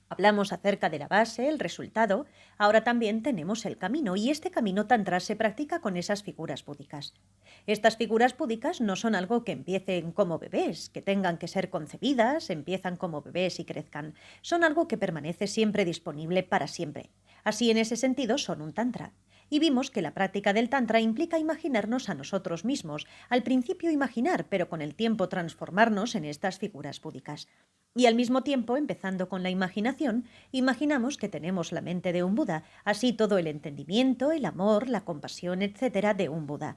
Hablamos acerca de la base, el resultado, ahora también tenemos el camino, y este camino tantra se practica con esas figuras búdicas. Estas figuras búdicas no son algo que empiecen como bebés, que tengan que ser concebidas, empiezan como bebés y crezcan. Son algo que permanece siempre disponible para siempre. Así, en ese sentido, son un tantra. Y vimos que la práctica del tantra implica imaginarnos a nosotros mismos, al principio imaginar, pero con el tiempo transformarnos en estas figuras búdicas. Y al mismo tiempo, empezando con la imaginación, imaginamos que tenemos la mente de un Buda, así todo el entendimiento, el amor, la compasión, etc. de un Buda.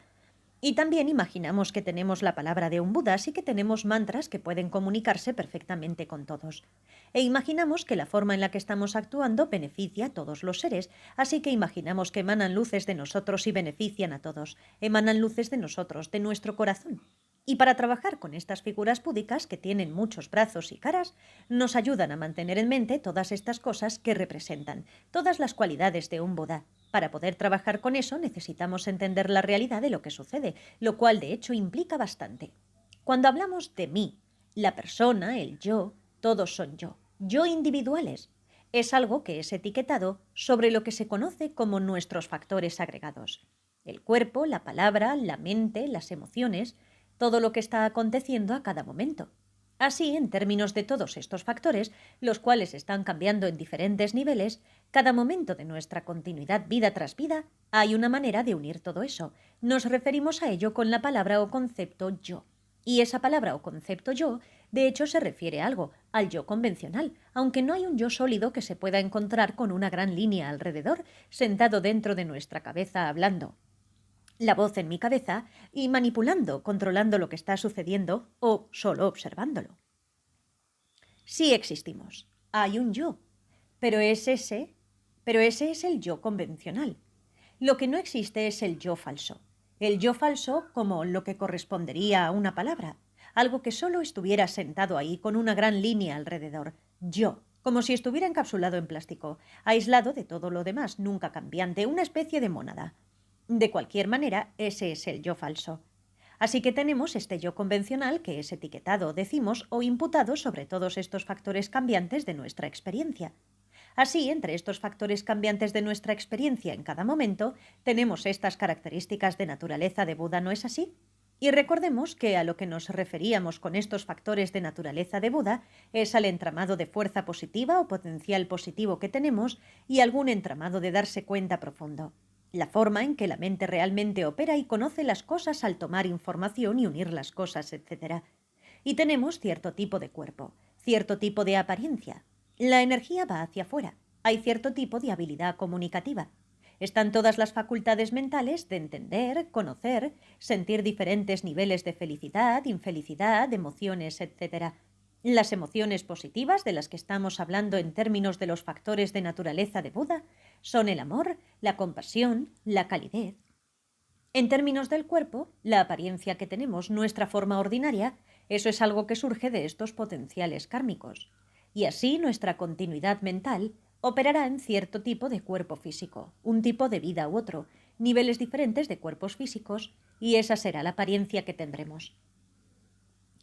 Y también imaginamos que tenemos la palabra de un Buda, así que tenemos mantras que pueden comunicarse perfectamente con todos. E imaginamos que la forma en la que estamos actuando beneficia a todos los seres, así que imaginamos que emanan luces de nosotros y benefician a todos. Emanan luces de nosotros, de nuestro corazón. Y para trabajar con estas figuras búdicas, que tienen muchos brazos y caras, nos ayudan a mantener en mente todas estas cosas que representan, todas las cualidades de un Buda. Para poder trabajar con eso necesitamos entender la realidad de lo que sucede, lo cual de hecho implica bastante. Cuando hablamos de mí, la persona, el todos son yo individuales. Es algo que es etiquetado sobre lo que se conoce como nuestros factores agregados. El cuerpo, la palabra, la mente, las emociones, todo lo que está aconteciendo a cada momento. Así, en términos de todos estos factores, los cuales están cambiando en diferentes niveles, cada momento de nuestra continuidad vida tras vida, hay una manera de unir todo eso. Nos referimos a ello con la palabra o concepto yo. Y esa palabra o concepto yo, de hecho, se refiere a algo, al yo convencional, aunque no hay un yo sólido que se pueda encontrar con una gran línea alrededor, sentado dentro de nuestra cabeza hablando. La voz en mi cabeza y manipulando, controlando lo que está sucediendo o solo observándolo. Sí existimos. Hay un yo, pero ese es el yo convencional. Lo que no existe es el yo falso. El yo falso como lo que correspondería a una palabra, algo que solo estuviera sentado ahí con una gran línea alrededor. Yo, como si estuviera encapsulado en plástico, aislado de todo lo demás, nunca cambiante, una especie de mónada. De cualquier manera, ese es el yo falso. Así que tenemos este yo convencional que es etiquetado, decimos, o imputado sobre todos estos factores cambiantes de nuestra experiencia. Así, entre estos factores cambiantes de nuestra experiencia en cada momento, tenemos estas características de naturaleza de Buda, ¿no es así? Y recordemos que a lo que nos referíamos con estos factores de naturaleza de Buda es al entramado de fuerza positiva o potencial positivo que tenemos y algún entramado de darse cuenta profundo. la forma en que la mente realmente opera y conoce las cosas al tomar información y unir las cosas, etc. Y tenemos cierto tipo de cuerpo, cierto tipo de apariencia. La energía va hacia afuera. Hay cierto tipo de habilidad comunicativa. Están todas las facultades mentales de entender, conocer, sentir diferentes niveles de felicidad, infelicidad, emociones, etc. Las emociones positivas, de las que estamos hablando en términos de los factores de naturaleza de Buda, son el amor, la compasión, la calidez. En términos del cuerpo, la apariencia que tenemos, nuestra forma ordinaria, eso es algo que surge de estos potenciales kármicos. Y así nuestra continuidad mental operará en cierto tipo de cuerpo físico, un tipo de vida u otro, niveles diferentes de cuerpos físicos, y esa será la apariencia que tendremos.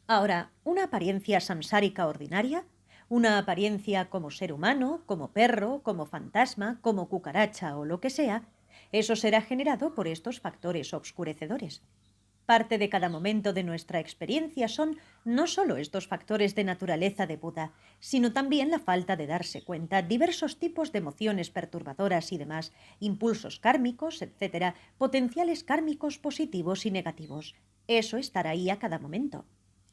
Ahora, una apariencia samsárica ordinaria, una apariencia como ser humano, como perro, como fantasma, como cucaracha o lo que sea, eso será generado por estos factores obscurecedores. Parte de cada momento de nuestra experiencia son no solo estos factores de naturaleza de Buda, sino también la falta de darse cuenta, diversos tipos de emociones perturbadoras y demás, impulsos kármicos, etc., potenciales kármicos positivos y negativos. Eso estará ahí a cada momento.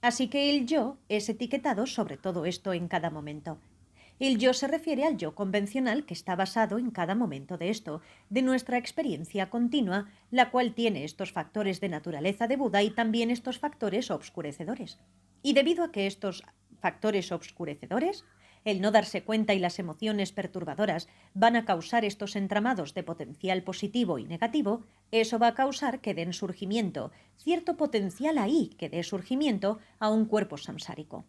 Así que el yo es etiquetado sobre todo esto en cada momento. El yo se refiere al yo convencional que está basado en cada momento de esto, de nuestra experiencia continua, la cual tiene estos factores de naturaleza de Buda y también estos factores obscurecedores. Y debido a que estos factores obscurecedores, el no darse cuenta y las emociones perturbadoras van a causar estos entramados de potencial positivo y negativo, eso va a causar que den surgimiento, cierto potencial ahí que dé surgimiento a un cuerpo samsárico.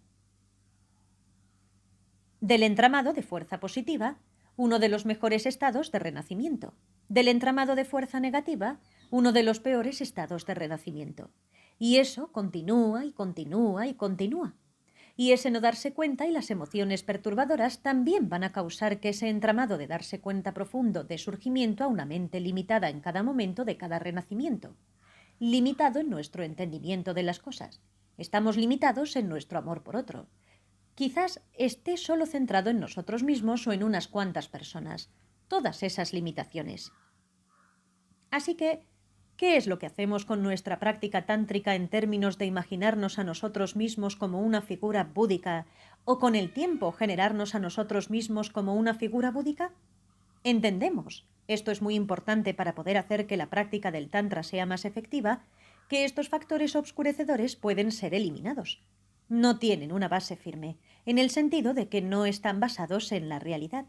Del entramado de fuerza positiva, uno de los mejores estados de renacimiento. Del entramado de fuerza negativa, uno de los peores estados de renacimiento. Y eso continúa y continúa y continúa. Y ese no darse cuenta y las emociones perturbadoras también van a causar que ese entramado de darse cuenta profundo dé surgimiento a una mente limitada en cada momento de cada renacimiento. Limitado en nuestro entendimiento de las cosas. Estamos limitados en nuestro amor por otro. Quizás esté solo centrado en nosotros mismos o en unas cuantas personas. Todas esas limitaciones. Así que, ¿qué es lo que hacemos con nuestra práctica tántrica en términos de imaginarnos a nosotros mismos como una figura búdica o con el tiempo generarnos a nosotros mismos como una figura búdica? Entendemos, esto es muy importante para poder hacer que la práctica del Tantra sea más efectiva, que estos factores obscurecedores pueden ser eliminados. No tienen una base firme, en el sentido de que no están basados en la realidad.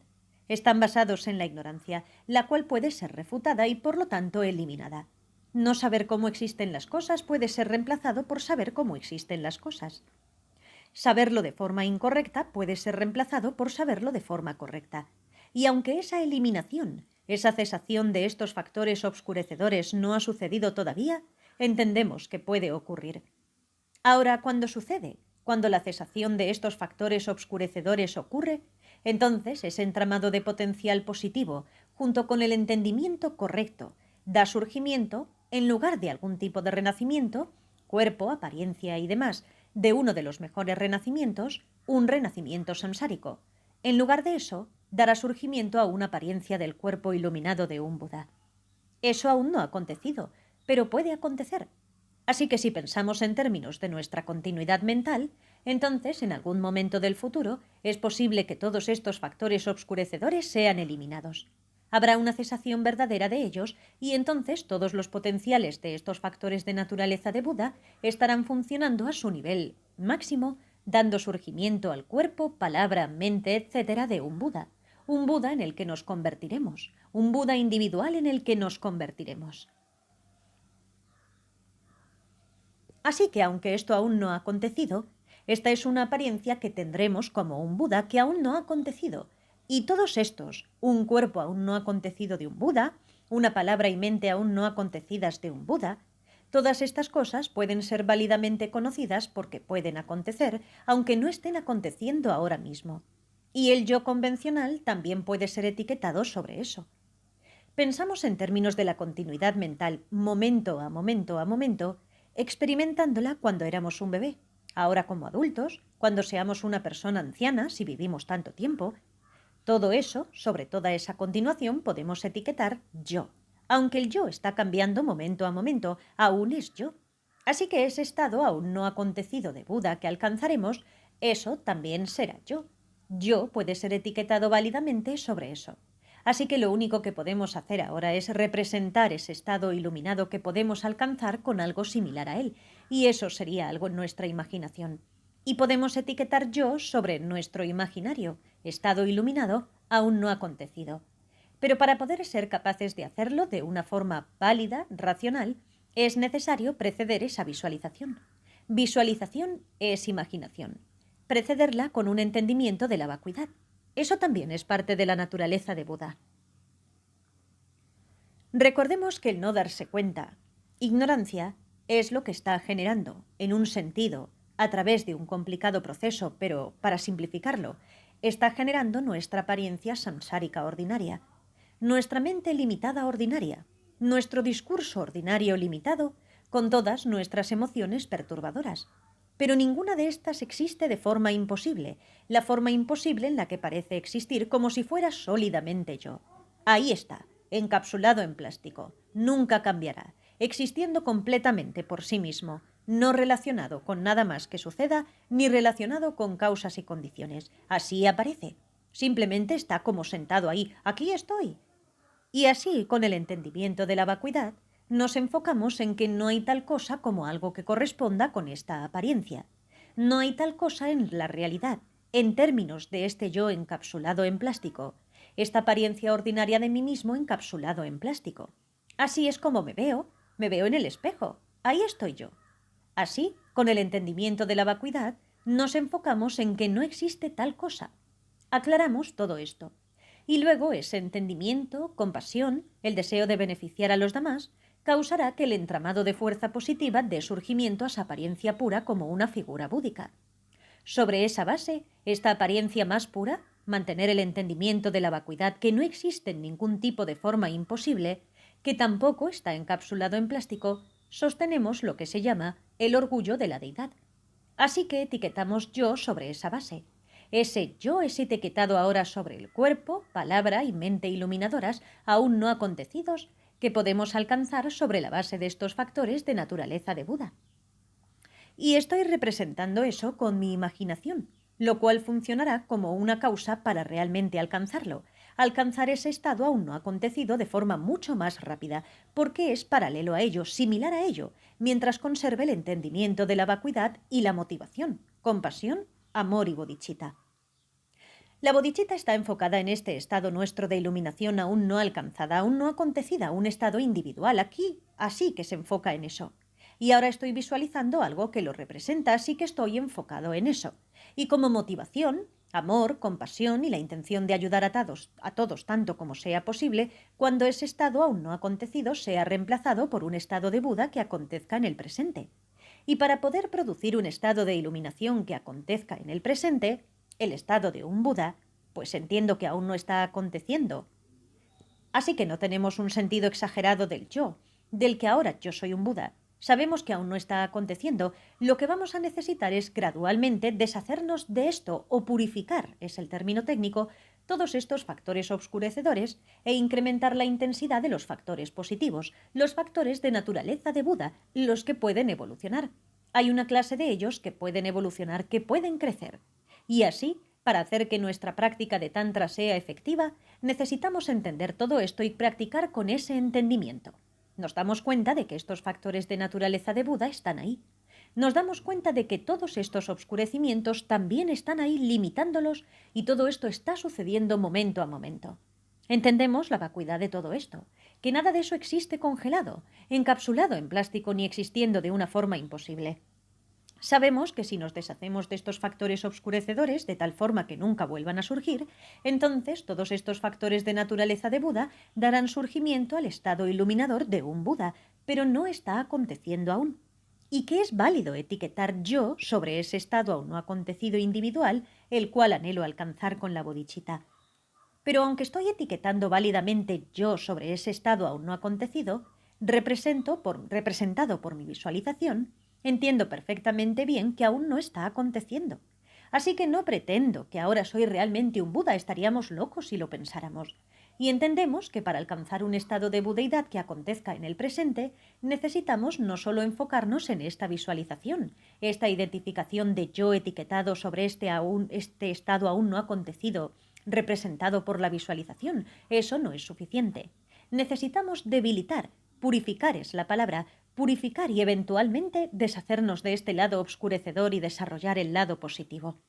Están basados en la ignorancia, la cual puede ser refutada y por lo tanto eliminada. No saber cómo existen las cosas puede ser reemplazado por saber cómo existen las cosas. Saberlo de forma incorrecta puede ser reemplazado por saberlo de forma correcta. Y aunque esa eliminación, esa cesación de estos factores obscurecedores no ha sucedido todavía, entendemos que puede ocurrir. Ahora, cuando sucede, cuando la cesación de estos factores obscurecedores ocurre, entonces ese entramado de potencial positivo, junto con el entendimiento correcto, da surgimiento, en lugar de algún tipo de renacimiento, cuerpo, apariencia y demás, de uno de los mejores renacimientos, un renacimiento samsárico. En lugar de eso, dará surgimiento a una apariencia del cuerpo iluminado de un Buda. Eso aún no ha acontecido, pero puede acontecer. Así que si pensamos en términos de nuestra continuidad mental, entonces en algún momento del futuro es posible que todos estos factores obscurecedores sean eliminados. Habrá una cesación verdadera de ellos y entonces todos los potenciales de estos factores de naturaleza de Buda estarán funcionando a su nivel máximo, dando surgimiento al cuerpo, palabra, mente, etc. de un Buda en el que nos convertiremos, un Buda individual en el que nos convertiremos. Así que, aunque esto aún no ha acontecido, esta es una apariencia que tendremos como un Buda que aún no ha acontecido. Y todos estos, un cuerpo aún no acontecido de un Buda, una palabra y mente aún no acontecidas de un Buda, todas estas cosas pueden ser válidamente conocidas porque pueden acontecer, aunque no estén aconteciendo ahora mismo. Y el yo convencional también puede ser etiquetado sobre eso. Pensamos en términos de la continuidad mental, momento a momento a momento, experimentándola cuando éramos un bebé, ahora como adultos, cuando seamos una persona anciana, si vivimos tanto tiempo. Todo eso, sobre toda esa continuación, podemos etiquetar yo. Aunque el yo está cambiando momento a momento, aún es yo. Así que ese estado aún no acontecido de Buda que alcanzaremos, eso también será yo. Yo puede ser etiquetado válidamente sobre eso. Así que lo único que podemos hacer ahora es representar ese estado iluminado que podemos alcanzar con algo similar a él, y eso sería algo en nuestra imaginación. Y podemos etiquetar yo sobre nuestro imaginario, estado iluminado aún no acontecido. Pero para poder ser capaces de hacerlo de una forma válida, racional, es necesario preceder esa visualización. Visualización es imaginación. Precederla con un entendimiento de la vacuidad. Eso también es parte de la naturaleza de Buda. Recordemos que el no darse cuenta, ignorancia, es lo que está generando, en un sentido, a través de un complicado proceso, pero para simplificarlo, está generando nuestra apariencia samsárica ordinaria, nuestra mente limitada ordinaria, nuestro discurso ordinario limitado, con todas nuestras emociones perturbadoras. Pero ninguna de estas existe de forma imposible, la forma imposible en la que parece existir como si fuera sólidamente yo. Ahí está, encapsulado en plástico, nunca cambiará, existiendo completamente por sí mismo, no relacionado con nada más que suceda, ni relacionado con causas y condiciones. Así aparece. Simplemente está como sentado ahí, aquí estoy. Y así, con el entendimiento de la vacuidad, nos enfocamos en que no hay tal cosa como algo que corresponda con esta apariencia. No hay tal cosa en la realidad, en términos de este yo encapsulado en plástico, esta apariencia ordinaria de mí mismo encapsulado en plástico. Así es como me veo en el espejo, ahí estoy yo. Así, con el entendimiento de la vacuidad, nos enfocamos en que no existe tal cosa. Aclaramos todo esto. Y luego ese entendimiento, compasión, el deseo de beneficiar a los demás, causará que el entramado de fuerza positiva dé surgimiento a esa apariencia pura como una figura búdica. Sobre esa base, esta apariencia más pura, mantener el entendimiento de la vacuidad que no existe en ningún tipo de forma imposible, que tampoco está encapsulado en plástico, sostenemos lo que se llama el orgullo de la deidad. Así que etiquetamos yo sobre esa base. Ese yo es etiquetado ahora sobre el cuerpo, palabra y mente iluminadoras aún no acontecidos que podemos alcanzar sobre la base de estos factores de naturaleza de Buda. Y estoy representando eso con mi imaginación, lo cual funcionará como una causa para realmente alcanzarlo, alcanzar ese estado aún no acontecido de forma mucho más rápida, porque es paralelo a ello, similar a ello, mientras conserve el entendimiento de la vacuidad y la motivación, compasión, amor y bodhicitta. La bodhicitta está enfocada en este estado nuestro de iluminación aún no alcanzada, aún no acontecida, un estado individual, aquí, así que se enfoca en eso. Y ahora estoy visualizando algo que lo representa, así que estoy enfocado en eso. Y como motivación, amor, compasión y la intención de ayudar a todos tanto como sea posible, cuando ese estado aún no acontecido sea reemplazado por un estado de Buda que acontezca en el presente. Y para poder producir un estado de iluminación que acontezca en el presente, el estado de un Buda, pues entiendo que aún no está aconteciendo. Así que no tenemos un sentido exagerado del yo, del que ahora yo soy un Buda. Sabemos que aún no está aconteciendo. Lo que vamos a necesitar es gradualmente deshacernos de esto o purificar, es el término técnico, todos estos factores obscurecedores e incrementar la intensidad de los factores positivos, los factores de naturaleza de Buda, los que pueden evolucionar. Hay una clase de ellos que pueden evolucionar, que pueden crecer. Y así, para hacer que nuestra práctica de Tantra sea efectiva, necesitamos entender todo esto y practicar con ese entendimiento. Nos damos cuenta de que estos factores de naturaleza de Buda están ahí. Nos damos cuenta de que todos estos obscurecimientos también están ahí limitándolos y todo esto está sucediendo momento a momento. Entendemos la vacuidad de todo esto, que nada de eso existe congelado, encapsulado en plástico ni existiendo de una forma imposible. Sabemos que si nos deshacemos de estos factores obscurecedores de tal forma que nunca vuelvan a surgir, entonces todos estos factores de naturaleza de Buda darán surgimiento al estado iluminador de un Buda, pero no está aconteciendo aún. Y que es válido etiquetar yo sobre ese estado aún no acontecido individual, el cual anhelo alcanzar con la bodhicitta. Pero aunque estoy etiquetando válidamente yo sobre ese estado aún no acontecido, representado por mi visualización, entiendo perfectamente bien que aún no está aconteciendo. Así que no pretendo que ahora soy realmente un Buda, estaríamos locos si lo pensáramos. Y entendemos que para alcanzar un estado de budeidad que acontezca en el presente, necesitamos no solo enfocarnos en esta visualización, esta identificación de yo etiquetado sobre este estado aún no acontecido, representado por la visualización. Eso no es suficiente. Necesitamos debilitar, purificar es la palabra, purificar y eventualmente deshacernos de este lado obscurecedor y desarrollar el lado positivo.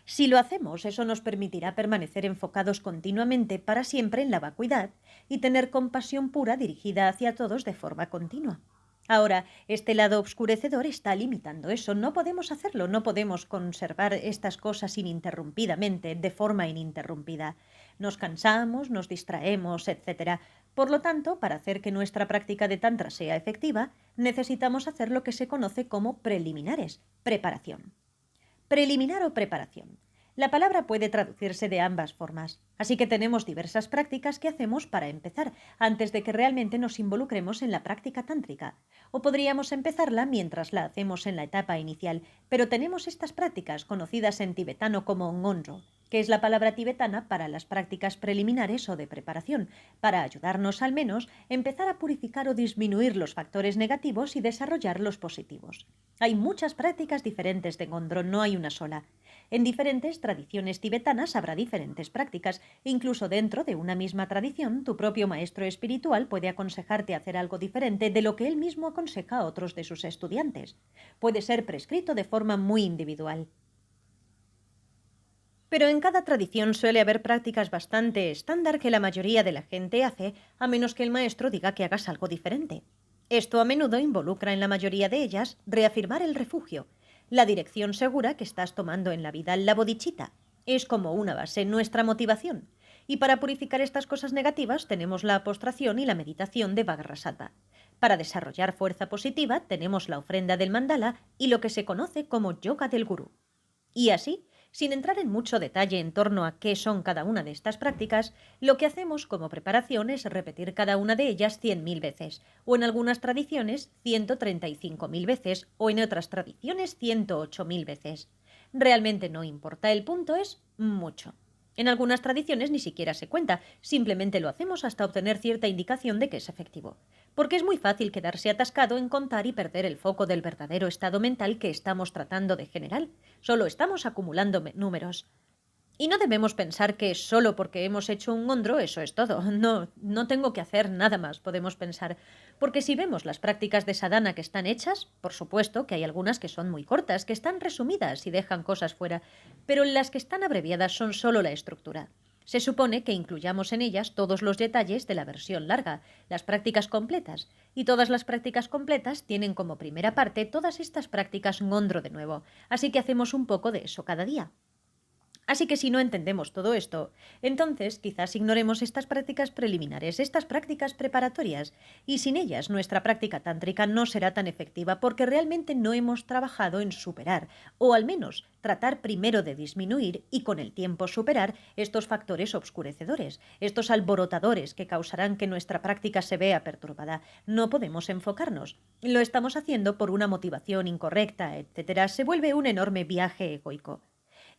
Si lo hacemos, eso nos permitirá permanecer enfocados continuamente para siempre en la vacuidad y tener compasión pura dirigida hacia todos de forma continua. Ahora, este lado obscurecedor está limitando eso. No podemos hacerlo, no podemos conservar estas cosas ininterrumpidamente, de forma ininterrumpida. Nos cansamos, nos distraemos, etc. Por lo tanto, para hacer que nuestra práctica de Tantra sea efectiva, necesitamos hacer lo que se conoce como preliminares, preparación. Preliminar o preparación. La palabra puede traducirse de ambas formas, así que tenemos diversas prácticas que hacemos para empezar, antes de que realmente nos involucremos en la práctica tántrica. O podríamos empezarla mientras la hacemos en la etapa inicial, pero tenemos estas prácticas conocidas en tibetano como ngonro, que es la palabra tibetana para las prácticas preliminares o de preparación, para ayudarnos al menos a empezar a purificar o disminuir los factores negativos y desarrollar los positivos. Hay muchas prácticas diferentes de Ngondro, no hay una sola. En diferentes tradiciones tibetanas habrá diferentes prácticas. Incluso dentro de una misma tradición, tu propio maestro espiritual puede aconsejarte hacer algo diferente de lo que él mismo aconseja a otros de sus estudiantes. Puede ser prescrito de forma muy individual. Pero en cada tradición suele haber prácticas bastante estándar que la mayoría de la gente hace, a menos que el maestro diga que hagas algo diferente. Esto a menudo involucra en la mayoría de ellas reafirmar el refugio, la dirección segura que estás tomando en la vida, la bodhicitta. Es como una base, nuestra motivación. Y para purificar estas cosas negativas tenemos la postración y la meditación de Vajrasattva. Para desarrollar fuerza positiva tenemos la ofrenda del mandala y lo que se conoce como yoga del gurú. Y así, sin entrar en mucho detalle en torno a qué son cada una de estas prácticas, lo que hacemos como preparación es repetir cada una de ellas 100.000 veces, o en algunas tradiciones 135.000 veces, o en otras tradiciones 108.000 veces. Realmente no importa, el punto es mucho. En algunas tradiciones ni siquiera se cuenta, simplemente lo hacemos hasta obtener cierta indicación de que es efectivo. Porque es muy fácil quedarse atascado en contar y perder el foco del verdadero estado mental que estamos tratando de generar. Solo estamos acumulando números. Y no debemos pensar que solo porque hemos hecho un ngondro eso es todo. No, no tengo que hacer nada más, podemos pensar. Porque si vemos las prácticas de sadhana que están hechas, por supuesto que hay algunas que son muy cortas, que están resumidas y dejan cosas fuera, pero las que están abreviadas son solo la estructura. Se supone que incluyamos en ellas todos los detalles de la versión larga, las prácticas completas, y todas las prácticas completas tienen como primera parte todas estas prácticas ngondro de nuevo, así que hacemos un poco de eso cada día. Así que si no entendemos todo esto, entonces quizás ignoremos estas prácticas preliminares, estas prácticas preparatorias, y sin ellas nuestra práctica tántrica no será tan efectiva porque realmente no hemos trabajado en superar, o al menos tratar primero de disminuir y con el tiempo superar estos factores obscurecedores, estos alborotadores que causarán que nuestra práctica se vea perturbada. No podemos enfocarnos. Lo estamos haciendo por una motivación incorrecta, etc. Se vuelve un enorme viaje egoico.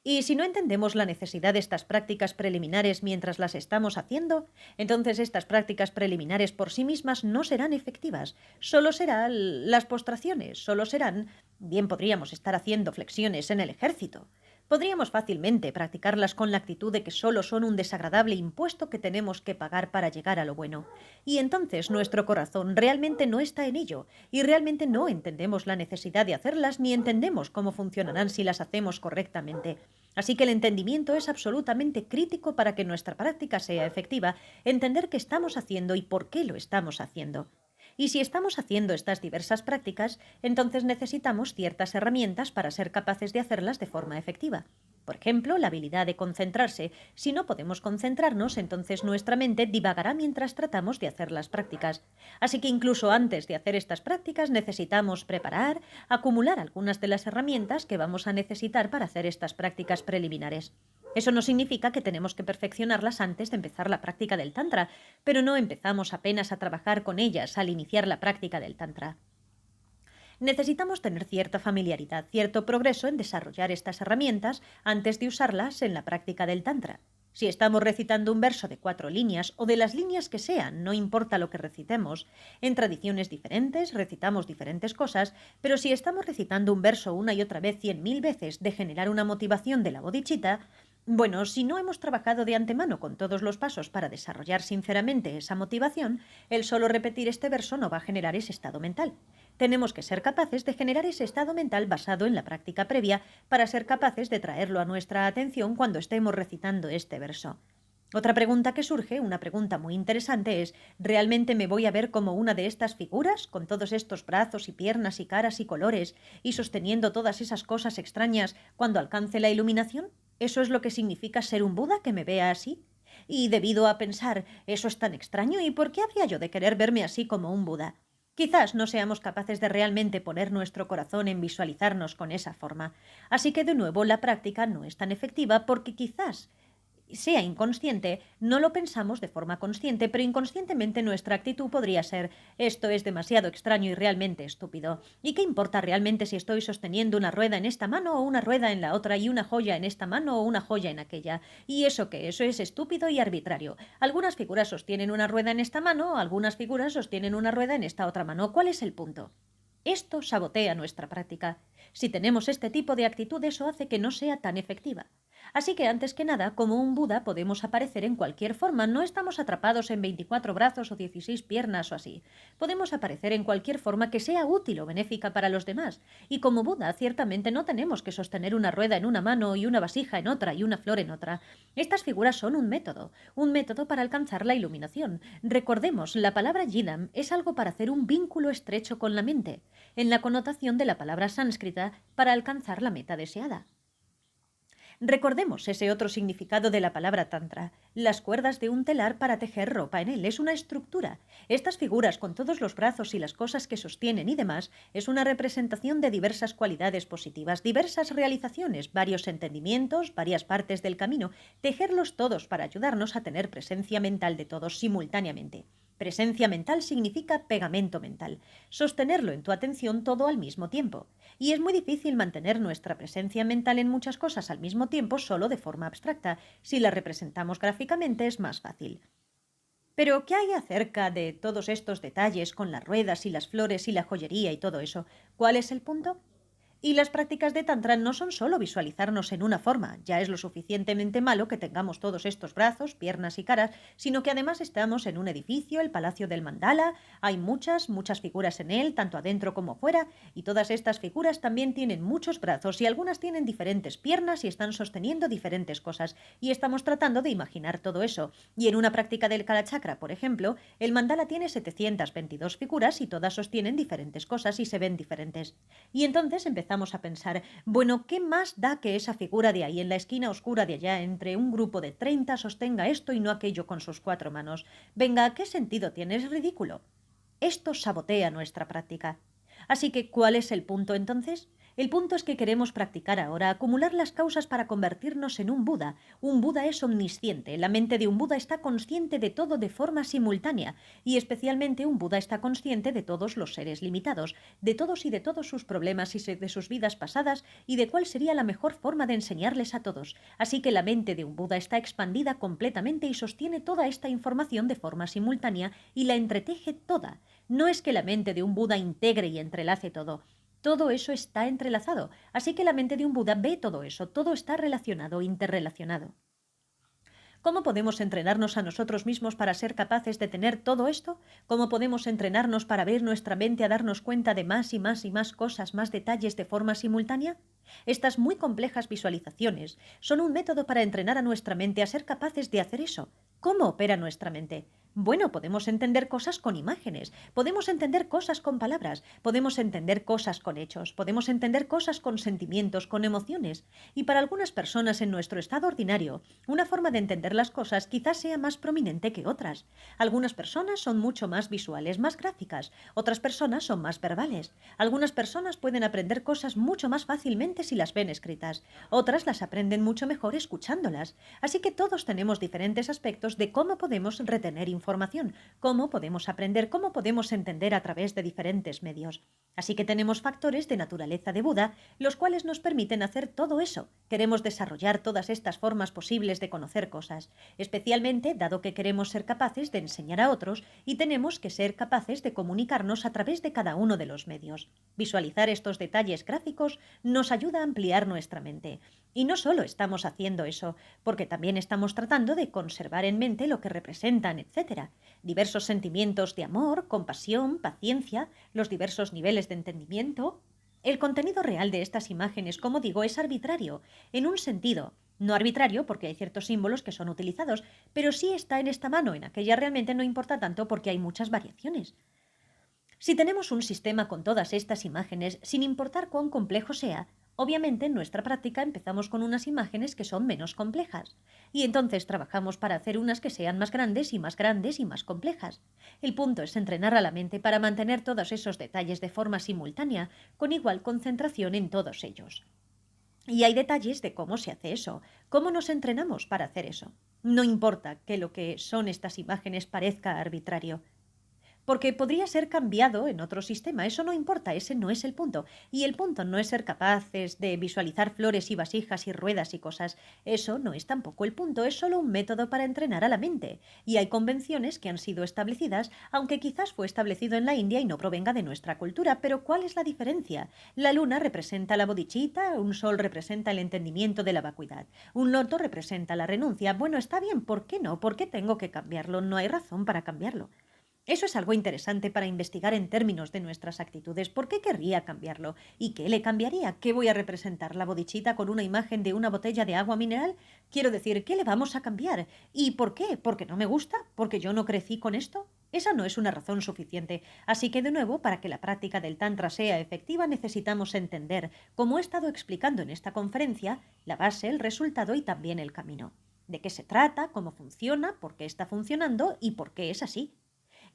Y si no entendemos la necesidad de estas prácticas preliminares mientras las estamos haciendo, entonces estas prácticas preliminares por sí mismas no serán efectivas. Solo serán las postraciones, solo serán, bien podríamos estar haciendo flexiones en el ejército. Podríamos fácilmente practicarlas con la actitud de que solo son un desagradable impuesto que tenemos que pagar para llegar a lo bueno. Y entonces nuestro corazón realmente no está en ello, y realmente no entendemos la necesidad de hacerlas ni entendemos cómo funcionarán si las hacemos correctamente. Así que el entendimiento es absolutamente crítico para que nuestra práctica sea efectiva, entender qué estamos haciendo y por qué lo estamos haciendo. Y si estamos haciendo estas diversas prácticas, entonces necesitamos ciertas herramientas para ser capaces de hacerlas de forma efectiva. Por ejemplo, la habilidad de concentrarse. Si no podemos concentrarnos, entonces nuestra mente divagará mientras tratamos de hacer las prácticas. Así que incluso antes de hacer estas prácticas necesitamos preparar, acumular algunas de las herramientas que vamos a necesitar para hacer estas prácticas preliminares. Eso no significa que tenemos que perfeccionarlas antes de empezar la práctica del Tantra, pero no empezamos apenas a trabajar con ellas al iniciar la práctica del Tantra. Necesitamos tener cierta familiaridad, cierto progreso en desarrollar estas herramientas antes de usarlas en la práctica del Tantra. Si estamos recitando un verso de 4 líneas o de las líneas que sean, no importa lo que recitemos, en tradiciones diferentes recitamos diferentes cosas, pero si estamos recitando un verso una y otra vez 100.000 veces de generar una motivación de la bodhicitta, bueno, si no hemos trabajado de antemano con todos los pasos para desarrollar sinceramente esa motivación, el solo repetir este verso no va a generar ese estado mental. Tenemos que ser capaces de generar ese estado mental basado en la práctica previa para ser capaces de traerlo a nuestra atención cuando estemos recitando este verso. Otra pregunta que surge, una pregunta muy interesante, es ¿realmente me voy a ver como una de estas figuras, con todos estos brazos y piernas y caras y colores, y sosteniendo todas esas cosas extrañas cuando alcance la iluminación? ¿Eso es lo que significa ser un Buda, que me vea así? Y debido a pensar, ¿eso es tan extraño? ¿Y por qué habría yo de querer verme así como un Buda? Quizás no seamos capaces de realmente poner nuestro corazón en visualizarnos con esa forma. Así que, de nuevo, la práctica no es tan efectiva porque quizás sea inconsciente, no lo pensamos de forma consciente, pero inconscientemente nuestra actitud podría ser: esto es demasiado extraño y realmente estúpido. ¿Y qué importa realmente si estoy sosteniendo una rueda en esta mano o una rueda en la otra y una joya en esta mano o una joya en aquella? ¿Y eso qué? Eso es estúpido y arbitrario. Algunas figuras sostienen una rueda en esta mano, algunas figuras sostienen una rueda en esta otra mano. ¿Cuál es el punto? Esto sabotea nuestra práctica. Si tenemos este tipo de actitud, eso hace que no sea tan efectiva. Así que, antes que nada, como un Buda podemos aparecer en cualquier forma, no estamos atrapados en 24 brazos o 16 piernas o así. Podemos aparecer en cualquier forma que sea útil o benéfica para los demás. Y como Buda, ciertamente no tenemos que sostener una rueda en una mano y una vasija en otra y una flor en otra. Estas figuras son un método para alcanzar la iluminación. Recordemos, la palabra yidam es algo para hacer un vínculo estrecho con la mente, en la connotación de la palabra sánscrita para alcanzar la meta deseada. Recordemos ese otro significado de la palabra tantra, las cuerdas de un telar para tejer ropa en él. Es una estructura. Estas figuras, con todos los brazos y las cosas que sostienen y demás, es una representación de diversas cualidades positivas, diversas realizaciones, varios entendimientos, varias partes del camino, tejerlos todos para ayudarnos a tener presencia mental de todos simultáneamente. Presencia mental significa pegamento mental, sostenerlo en tu atención todo al mismo tiempo. Y es muy difícil mantener nuestra presencia mental en muchas cosas al mismo tiempo solo de forma abstracta. Si la representamos gráficamente es más fácil. Pero, ¿qué hay acerca de todos estos detalles con las ruedas y las flores y la joyería y todo eso? ¿Cuál es el punto? Y las prácticas de Tantra no son solo visualizarnos en una forma, ya es lo suficientemente malo que tengamos todos estos brazos, piernas y caras, sino que además estamos en un edificio, el Palacio del Mandala, hay muchas figuras en él, tanto adentro como fuera, y todas estas figuras también tienen muchos brazos y algunas tienen diferentes piernas y están sosteniendo diferentes cosas, y estamos tratando de imaginar todo eso. Y en una práctica del Kalachakra, por ejemplo, el Mandala tiene 722 figuras y todas sostienen diferentes cosas y se ven diferentes. Y entonces empezamos a pensar, bueno, ¿qué más da que esa figura de ahí en la esquina oscura de allá entre un grupo de 30 sostenga esto y no aquello con sus 4 manos? Venga, ¿qué sentido tiene? Es ridículo. Esto sabotea nuestra práctica. Así que, ¿cuál es el punto entonces? El punto es que queremos practicar ahora, acumular las causas para convertirnos en un Buda. Un Buda es omnisciente, la mente de un Buda está consciente de todo de forma simultánea, y especialmente un Buda está consciente de todos los seres limitados, de todos y de todos sus problemas y de sus vidas pasadas, y de cuál sería la mejor forma de enseñarles a todos. Así que la mente de un Buda está expandida completamente y sostiene toda esta información de forma simultánea y la entreteje toda. No es que la mente de un Buda integre y entrelace todo. Todo eso está entrelazado, así que la mente de un Buda ve todo eso, todo está relacionado, interrelacionado. ¿Cómo podemos entrenarnos a nosotros mismos para ser capaces de tener todo esto? ¿Cómo podemos entrenarnos para abrir nuestra mente a darnos cuenta de más y más y más cosas, más detalles de forma simultánea? Estas muy complejas visualizaciones son un método para entrenar a nuestra mente a ser capaces de hacer eso. ¿Cómo opera nuestra mente? Bueno, podemos entender cosas con imágenes, podemos entender cosas con palabras, podemos entender cosas con hechos, podemos entender cosas con sentimientos, con emociones. Y para algunas personas en nuestro estado ordinario, una forma de entender las cosas quizás sea más prominente que otras. Algunas personas son mucho más visuales, más gráficas, otras personas son más verbales. Algunas personas pueden aprender cosas mucho más fácilmente si las ven escritas, otras las aprenden mucho mejor escuchándolas. Así que todos tenemos diferentes aspectos de cómo podemos retener información. información, cómo podemos aprender, cómo podemos entender a través de diferentes medios. Así que tenemos factores de naturaleza de Buda, los cuales nos permiten hacer todo eso. Queremos desarrollar todas estas formas posibles de conocer cosas, especialmente dado que queremos ser capaces de enseñar a otros y tenemos que ser capaces de comunicarnos a través de cada uno de los medios. Visualizar estos detalles gráficos nos ayuda a ampliar nuestra mente. Y no solo estamos haciendo eso, porque también estamos tratando de conservar en mente lo que representan, etc. Diversos sentimientos de amor, compasión, paciencia, los diversos niveles de entendimiento. El contenido real de estas imágenes, como digo, es arbitrario, en un sentido. No arbitrario porque hay ciertos símbolos que son utilizados, pero sí está en esta mano, en aquella realmente no importa tanto porque hay muchas variaciones. Si tenemos un sistema con todas estas imágenes, sin importar cuán complejo sea, obviamente en nuestra práctica empezamos con unas imágenes que son menos complejas, y entonces trabajamos para hacer unas que sean más grandes y más grandes y más complejas. El punto es entrenar a la mente para mantener todos esos detalles de forma simultánea, con igual concentración en todos ellos. Y hay detalles de cómo se hace eso, cómo nos entrenamos para hacer eso. No importa que lo que son estas imágenes parezca arbitrario, porque podría ser cambiado en otro sistema. Eso no importa, ese no es el punto. Y el punto no es ser capaces de visualizar flores y vasijas y ruedas y cosas. Eso no es tampoco el punto, es solo un método para entrenar a la mente. Y hay convenciones que han sido establecidas, aunque quizás fue establecido en la India y no provenga de nuestra cultura. Pero ¿cuál es la diferencia? La luna representa la bodhicitta, un sol representa el entendimiento de la vacuidad, un loto representa la renuncia. Bueno, está bien, ¿por qué no? ¿Por qué tengo que cambiarlo? No hay razón para cambiarlo. Eso es algo interesante para investigar en términos de nuestras actitudes. ¿Por qué querría cambiarlo? ¿Y qué le cambiaría? ¿Qué voy a representar? ¿La bodichita con una imagen de una botella de agua mineral? Quiero decir, ¿qué le vamos a cambiar? ¿Y por qué? ¿Porque no me gusta? ¿Porque yo no crecí con esto? Esa no es una razón suficiente. Así que, de nuevo, para que la práctica del Tantra sea efectiva, necesitamos entender, como he estado explicando en esta conferencia, la base, el resultado y también el camino. ¿De qué se trata? ¿Cómo funciona? ¿Por qué está funcionando? ¿Y por qué es así?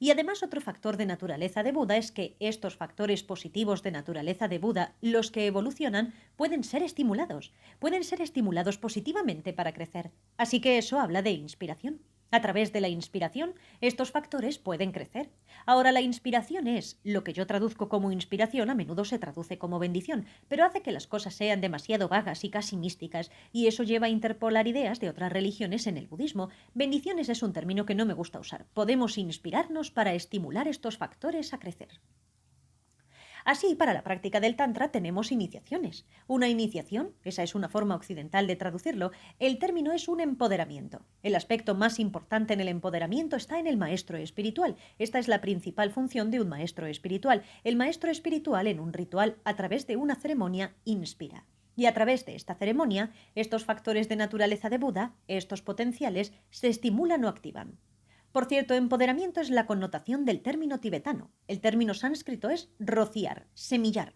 Y además otro factor de naturaleza de Buda es que estos factores positivos de naturaleza de Buda, los que evolucionan, pueden ser estimulados positivamente para crecer. Así que eso habla de inspiración. A través de la inspiración, estos factores pueden crecer. Ahora, la inspiración es lo que yo traduzco como inspiración, a menudo se traduce como bendición, pero hace que las cosas sean demasiado vagas y casi místicas, y eso lleva a interpolar ideas de otras religiones en el budismo. Bendiciones es un término que no me gusta usar. Podemos inspirarnos para estimular estos factores a crecer. Así, para la práctica del Tantra tenemos iniciaciones. Una iniciación, esa es una forma occidental de traducirlo, el término es un empoderamiento. El aspecto más importante en el empoderamiento está en el maestro espiritual. Esta es la principal función de un maestro espiritual. El maestro espiritual, en un ritual, a través de una ceremonia, inspira. Y a través de esta ceremonia, estos factores de naturaleza de Buda, estos potenciales, se estimulan o activan. Por cierto, empoderamiento es la connotación del término tibetano. El término sánscrito es rociar, semillar.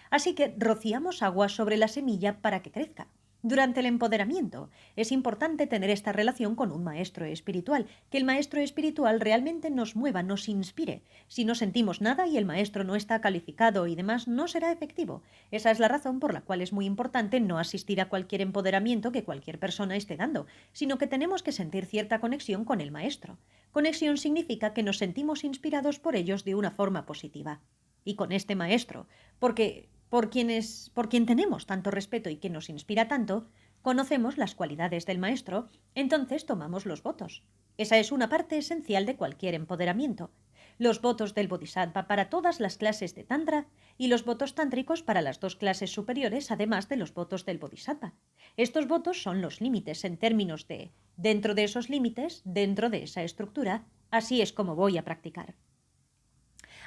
Así que rociamos agua sobre la semilla para que crezca. Durante el empoderamiento es importante tener esta relación con un maestro espiritual, que el maestro espiritual realmente nos mueva, nos inspire. Si no sentimos nada y el maestro no está calificado y demás, no será efectivo. Esa es la razón por la cual es muy importante no asistir a cualquier empoderamiento que cualquier persona esté dando, sino que tenemos que sentir cierta conexión con el maestro. Conexión significa que nos sentimos inspirados por ellos de una forma positiva. Y con este maestro, porque por quien tenemos tanto respeto y que nos inspira tanto, conocemos las cualidades del maestro, entonces tomamos los votos. Esa es una parte esencial de cualquier empoderamiento. Los votos del Bodhisattva para todas las clases de Tantra y los votos tántricos para las dos clases superiores, además de los votos del Bodhisattva. Estos votos son los límites en términos de, dentro de esos límites, dentro de esa estructura, así es como voy a practicar.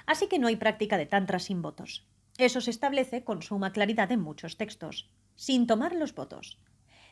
Así que no hay práctica de Tantra sin votos. Eso se establece con suma claridad en muchos textos, sin tomar los votos.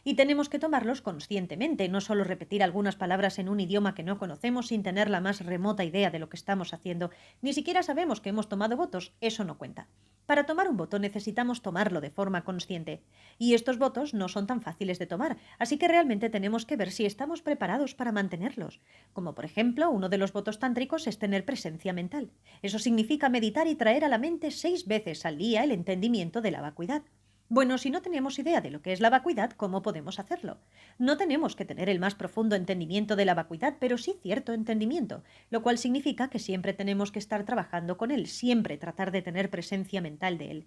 Y tenemos que tomarlos conscientemente, no solo repetir algunas palabras en un idioma que no conocemos sin tener la más remota idea de lo que estamos haciendo. Ni siquiera sabemos que hemos tomado votos, eso no cuenta. Para tomar un voto necesitamos tomarlo de forma consciente. Y estos votos no son tan fáciles de tomar, así que realmente tenemos que ver si estamos preparados para mantenerlos. Como por ejemplo, uno de los votos tántricos es tener presencia mental. Eso significa meditar y traer a la mente 6 veces al día el entendimiento de la vacuidad. Bueno, si no tenemos idea de lo que es la vacuidad, ¿cómo podemos hacerlo? No tenemos que tener el más profundo entendimiento de la vacuidad, pero sí cierto entendimiento, lo cual significa que siempre tenemos que estar trabajando con él, siempre tratar de tener presencia mental de él.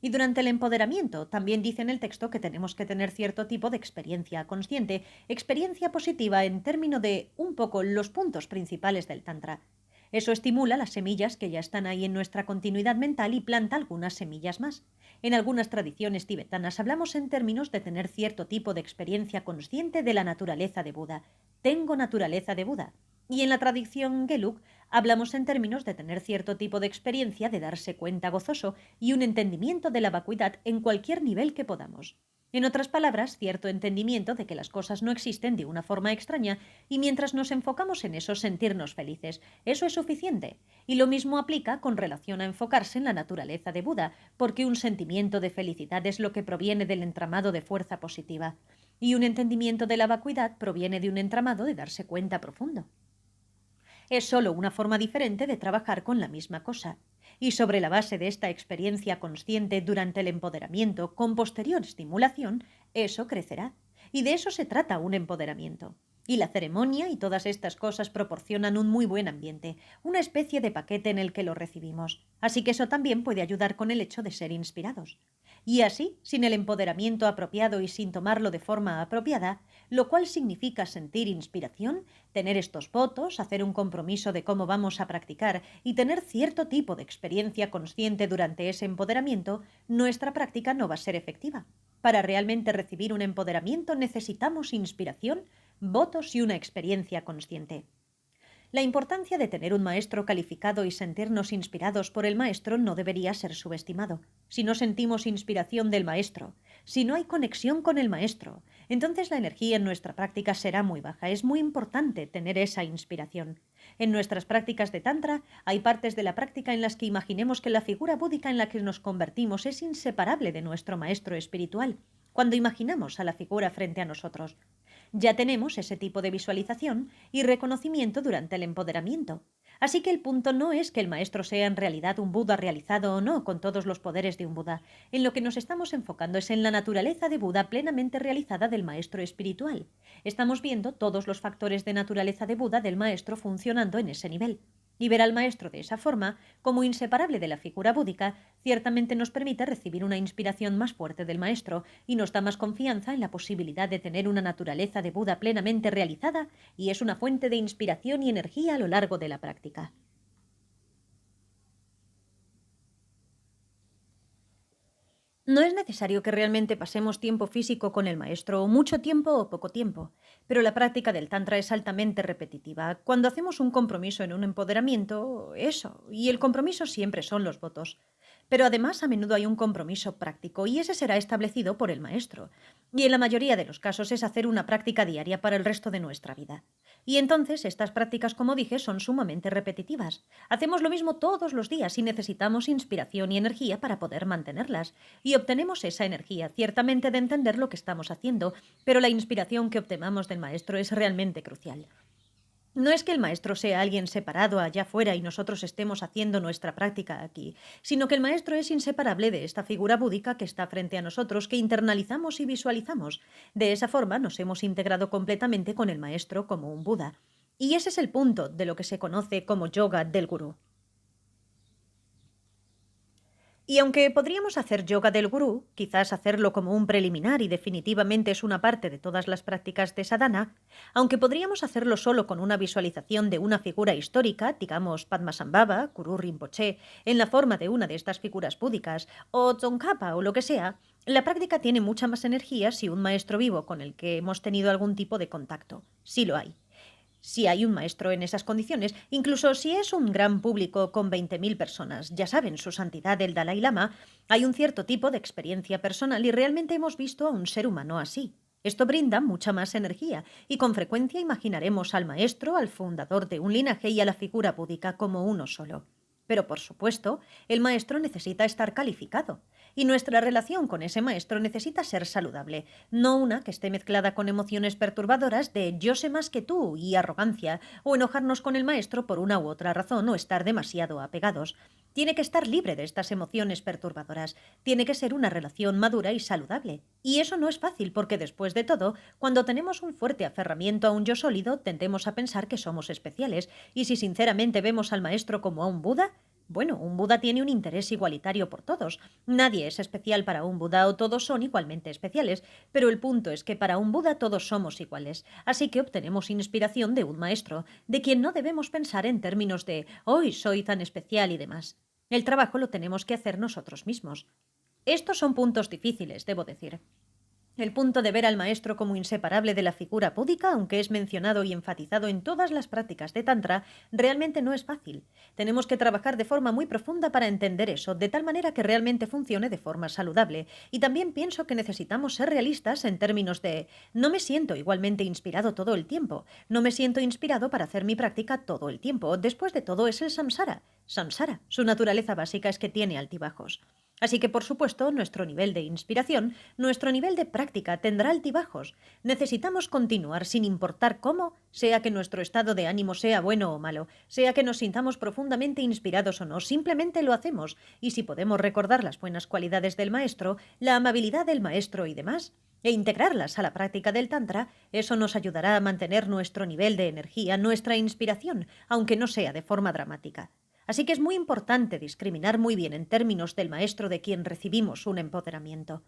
Y durante el empoderamiento, también dice en el texto que tenemos que tener cierto tipo de experiencia consciente, experiencia positiva en términos de un poco los puntos principales del Tantra. Eso estimula las semillas que ya están ahí en nuestra continuidad mental y planta algunas semillas más. En algunas tradiciones tibetanas hablamos en términos de tener cierto tipo de experiencia consciente de la naturaleza de Buda. Tengo naturaleza de Buda. Y en la tradición Gelug hablamos en términos de tener cierto tipo de experiencia de darse cuenta gozoso y un entendimiento de la vacuidad en cualquier nivel que podamos. En otras palabras, cierto entendimiento de que las cosas no existen de una forma extraña y mientras nos enfocamos en eso sentirnos felices. Eso es suficiente. Y lo mismo aplica con relación a enfocarse en la naturaleza de Buda, porque un sentimiento de felicidad es lo que proviene del entramado de fuerza positiva. Y un entendimiento de la vacuidad proviene de un entramado de darse cuenta profundo. Es solo una forma diferente de trabajar con la misma cosa. Y sobre la base de esta experiencia consciente durante el empoderamiento, con posterior estimulación, eso crecerá. Y de eso se trata un empoderamiento. Y la ceremonia y todas estas cosas proporcionan un muy buen ambiente, una especie de paquete en el que lo recibimos. Así que eso también puede ayudar con el hecho de ser inspirados. Y así, sin el empoderamiento apropiado y sin tomarlo de forma apropiada, lo cual significa sentir inspiración, tener estos votos, hacer un compromiso de cómo vamos a practicar y tener cierto tipo de experiencia consciente durante ese empoderamiento, nuestra práctica no va a ser efectiva. Para realmente recibir un empoderamiento necesitamos inspiración, votos y una experiencia consciente. La importancia de tener un maestro calificado y sentirnos inspirados por el maestro no debería ser subestimado. Si no sentimos inspiración del maestro, si no hay conexión con el maestro, entonces la energía en nuestra práctica será muy baja. Es muy importante tener esa inspiración. En nuestras prácticas de Tantra hay partes de la práctica en las que imaginemos que la figura búdica en la que nos convertimos es inseparable de nuestro maestro espiritual. Cuando imaginamos a la figura frente a nosotros, ya tenemos ese tipo de visualización y reconocimiento durante el empoderamiento. Así que el punto no es que el maestro sea en realidad un Buda realizado o no con todos los poderes de un Buda. En lo que nos estamos enfocando es en la naturaleza de Buda plenamente realizada del maestro espiritual. Estamos viendo todos los factores de naturaleza de Buda del maestro funcionando en ese nivel. Y ver al maestro de esa forma, como inseparable de la figura búdica, ciertamente nos permite recibir una inspiración más fuerte del maestro y nos da más confianza en la posibilidad de tener una naturaleza de Buda plenamente realizada y es una fuente de inspiración y energía a lo largo de la práctica. No es necesario que realmente pasemos tiempo físico con el maestro, o mucho tiempo o poco tiempo, pero la práctica del Tantra es altamente repetitiva. Cuando hacemos un compromiso en un empoderamiento, eso, y el compromiso siempre son los votos. Pero además a menudo hay un compromiso práctico y ese será establecido por el maestro. Y en la mayoría de los casos es hacer una práctica diaria para el resto de nuestra vida. Y entonces estas prácticas, como dije, son sumamente repetitivas. Hacemos lo mismo todos los días y necesitamos inspiración y energía para poder mantenerlas. Y obtenemos esa energía, ciertamente de entender lo que estamos haciendo, pero la inspiración que obtenemos del maestro es realmente crucial. No es que el maestro sea alguien separado allá afuera y nosotros estemos haciendo nuestra práctica aquí, sino que el maestro es inseparable de esta figura búdica que está frente a nosotros, que internalizamos y visualizamos. De esa forma nos hemos integrado completamente con el maestro como un Buda. Y ese es el punto de lo que se conoce como yoga del gurú. Y aunque podríamos hacer yoga del gurú, quizás hacerlo como un preliminar y definitivamente es una parte de todas las prácticas de sadhana, aunque podríamos hacerlo solo con una visualización de una figura histórica, digamos Padmasambhava, Guru Rinpoche, en la forma de una de estas figuras búdicas, o Tsongkhapa o lo que sea, la práctica tiene mucha más energía si un maestro vivo con el que hemos tenido algún tipo de contacto. Sí lo hay. Si hay un maestro en esas condiciones, incluso si es un gran público con 20.000 personas, ya saben, su santidad el Dalai Lama, hay un cierto tipo de experiencia personal y realmente hemos visto a un ser humano así. Esto brinda mucha más energía y con frecuencia imaginaremos al maestro, al fundador de un linaje y a la figura búdica como uno solo. Pero por supuesto, el maestro necesita estar calificado. Y nuestra relación con ese maestro necesita ser saludable, no una que esté mezclada con emociones perturbadoras de yo sé más que tú y arrogancia, o enojarnos con el maestro por una u otra razón o estar demasiado apegados. Tiene que estar libre de estas emociones perturbadoras. Tiene que ser una relación madura y saludable. Y eso no es fácil porque, después de todo, cuando tenemos un fuerte aferramiento a un yo sólido, tendemos a pensar que somos especiales. Y si sinceramente vemos al maestro como a un Buda, bueno, un Buda tiene un interés igualitario por todos. Nadie es especial para un Buda o todos son igualmente especiales, pero el punto es que para un Buda todos somos iguales. Así que obtenemos inspiración de un maestro, de quien no debemos pensar en términos de hoy soy tan especial y demás. El trabajo lo tenemos que hacer nosotros mismos. Estos son puntos difíciles, debo decir. El punto de ver al maestro como inseparable de la figura búdica, aunque es mencionado y enfatizado en todas las prácticas de Tantra, realmente no es fácil. Tenemos que trabajar de forma muy profunda para entender eso, de tal manera que realmente funcione de forma saludable. Y también pienso que necesitamos ser realistas en términos de no me siento igualmente inspirado todo el tiempo, no me siento inspirado para hacer mi práctica todo el tiempo. Después de todo es el samsara. Samsara, su naturaleza básica es que tiene altibajos. Así que, por supuesto, nuestro nivel de inspiración, nuestro nivel de práctica tendrá altibajos. Necesitamos continuar sin importar cómo, sea que nuestro estado de ánimo sea bueno o malo, sea que nos sintamos profundamente inspirados o no, simplemente lo hacemos. Y si podemos recordar las buenas cualidades del maestro, la amabilidad del maestro y demás, e integrarlas a la práctica del Tantra, eso nos ayudará a mantener nuestro nivel de energía, nuestra inspiración, aunque no sea de forma dramática. Así que es muy importante discriminar muy bien en términos del maestro de quien recibimos un empoderamiento.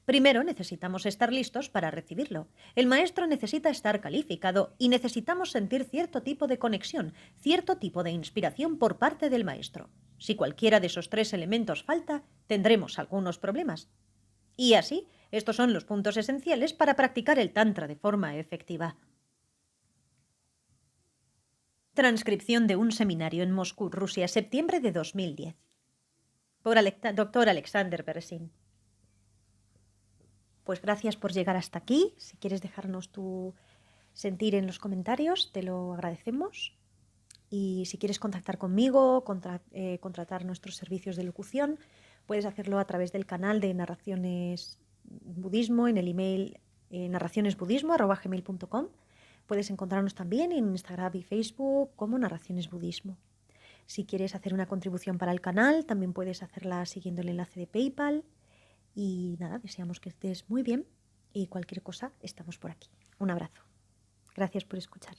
Primero necesitamos estar listos para recibirlo. El maestro necesita estar calificado y necesitamos sentir cierto tipo de conexión, cierto tipo de inspiración por parte del maestro. Si cualquiera de esos tres elementos falta, tendremos algunos problemas. Y así, estos son los puntos esenciales para practicar el Tantra de forma efectiva. Transcripción de un seminario en Moscú, Rusia, septiembre de 2010. Por Dr. Alexander Beresin. Pues gracias por llegar hasta aquí. Si quieres dejarnos tu sentir en los comentarios, te lo agradecemos. Y si quieres contactar conmigo, contratar nuestros servicios de locución, puedes hacerlo a través del canal de Narraciones Budismo, en el email narracionesbudismo@gmail.com. Puedes encontrarnos también en Instagram y Facebook como Narraciones Budismo. Si quieres hacer una contribución para el canal, también puedes hacerla siguiendo el enlace de PayPal. Y nada, deseamos que estés muy bien y cualquier cosa, estamos por aquí. Un abrazo. Gracias por escuchar.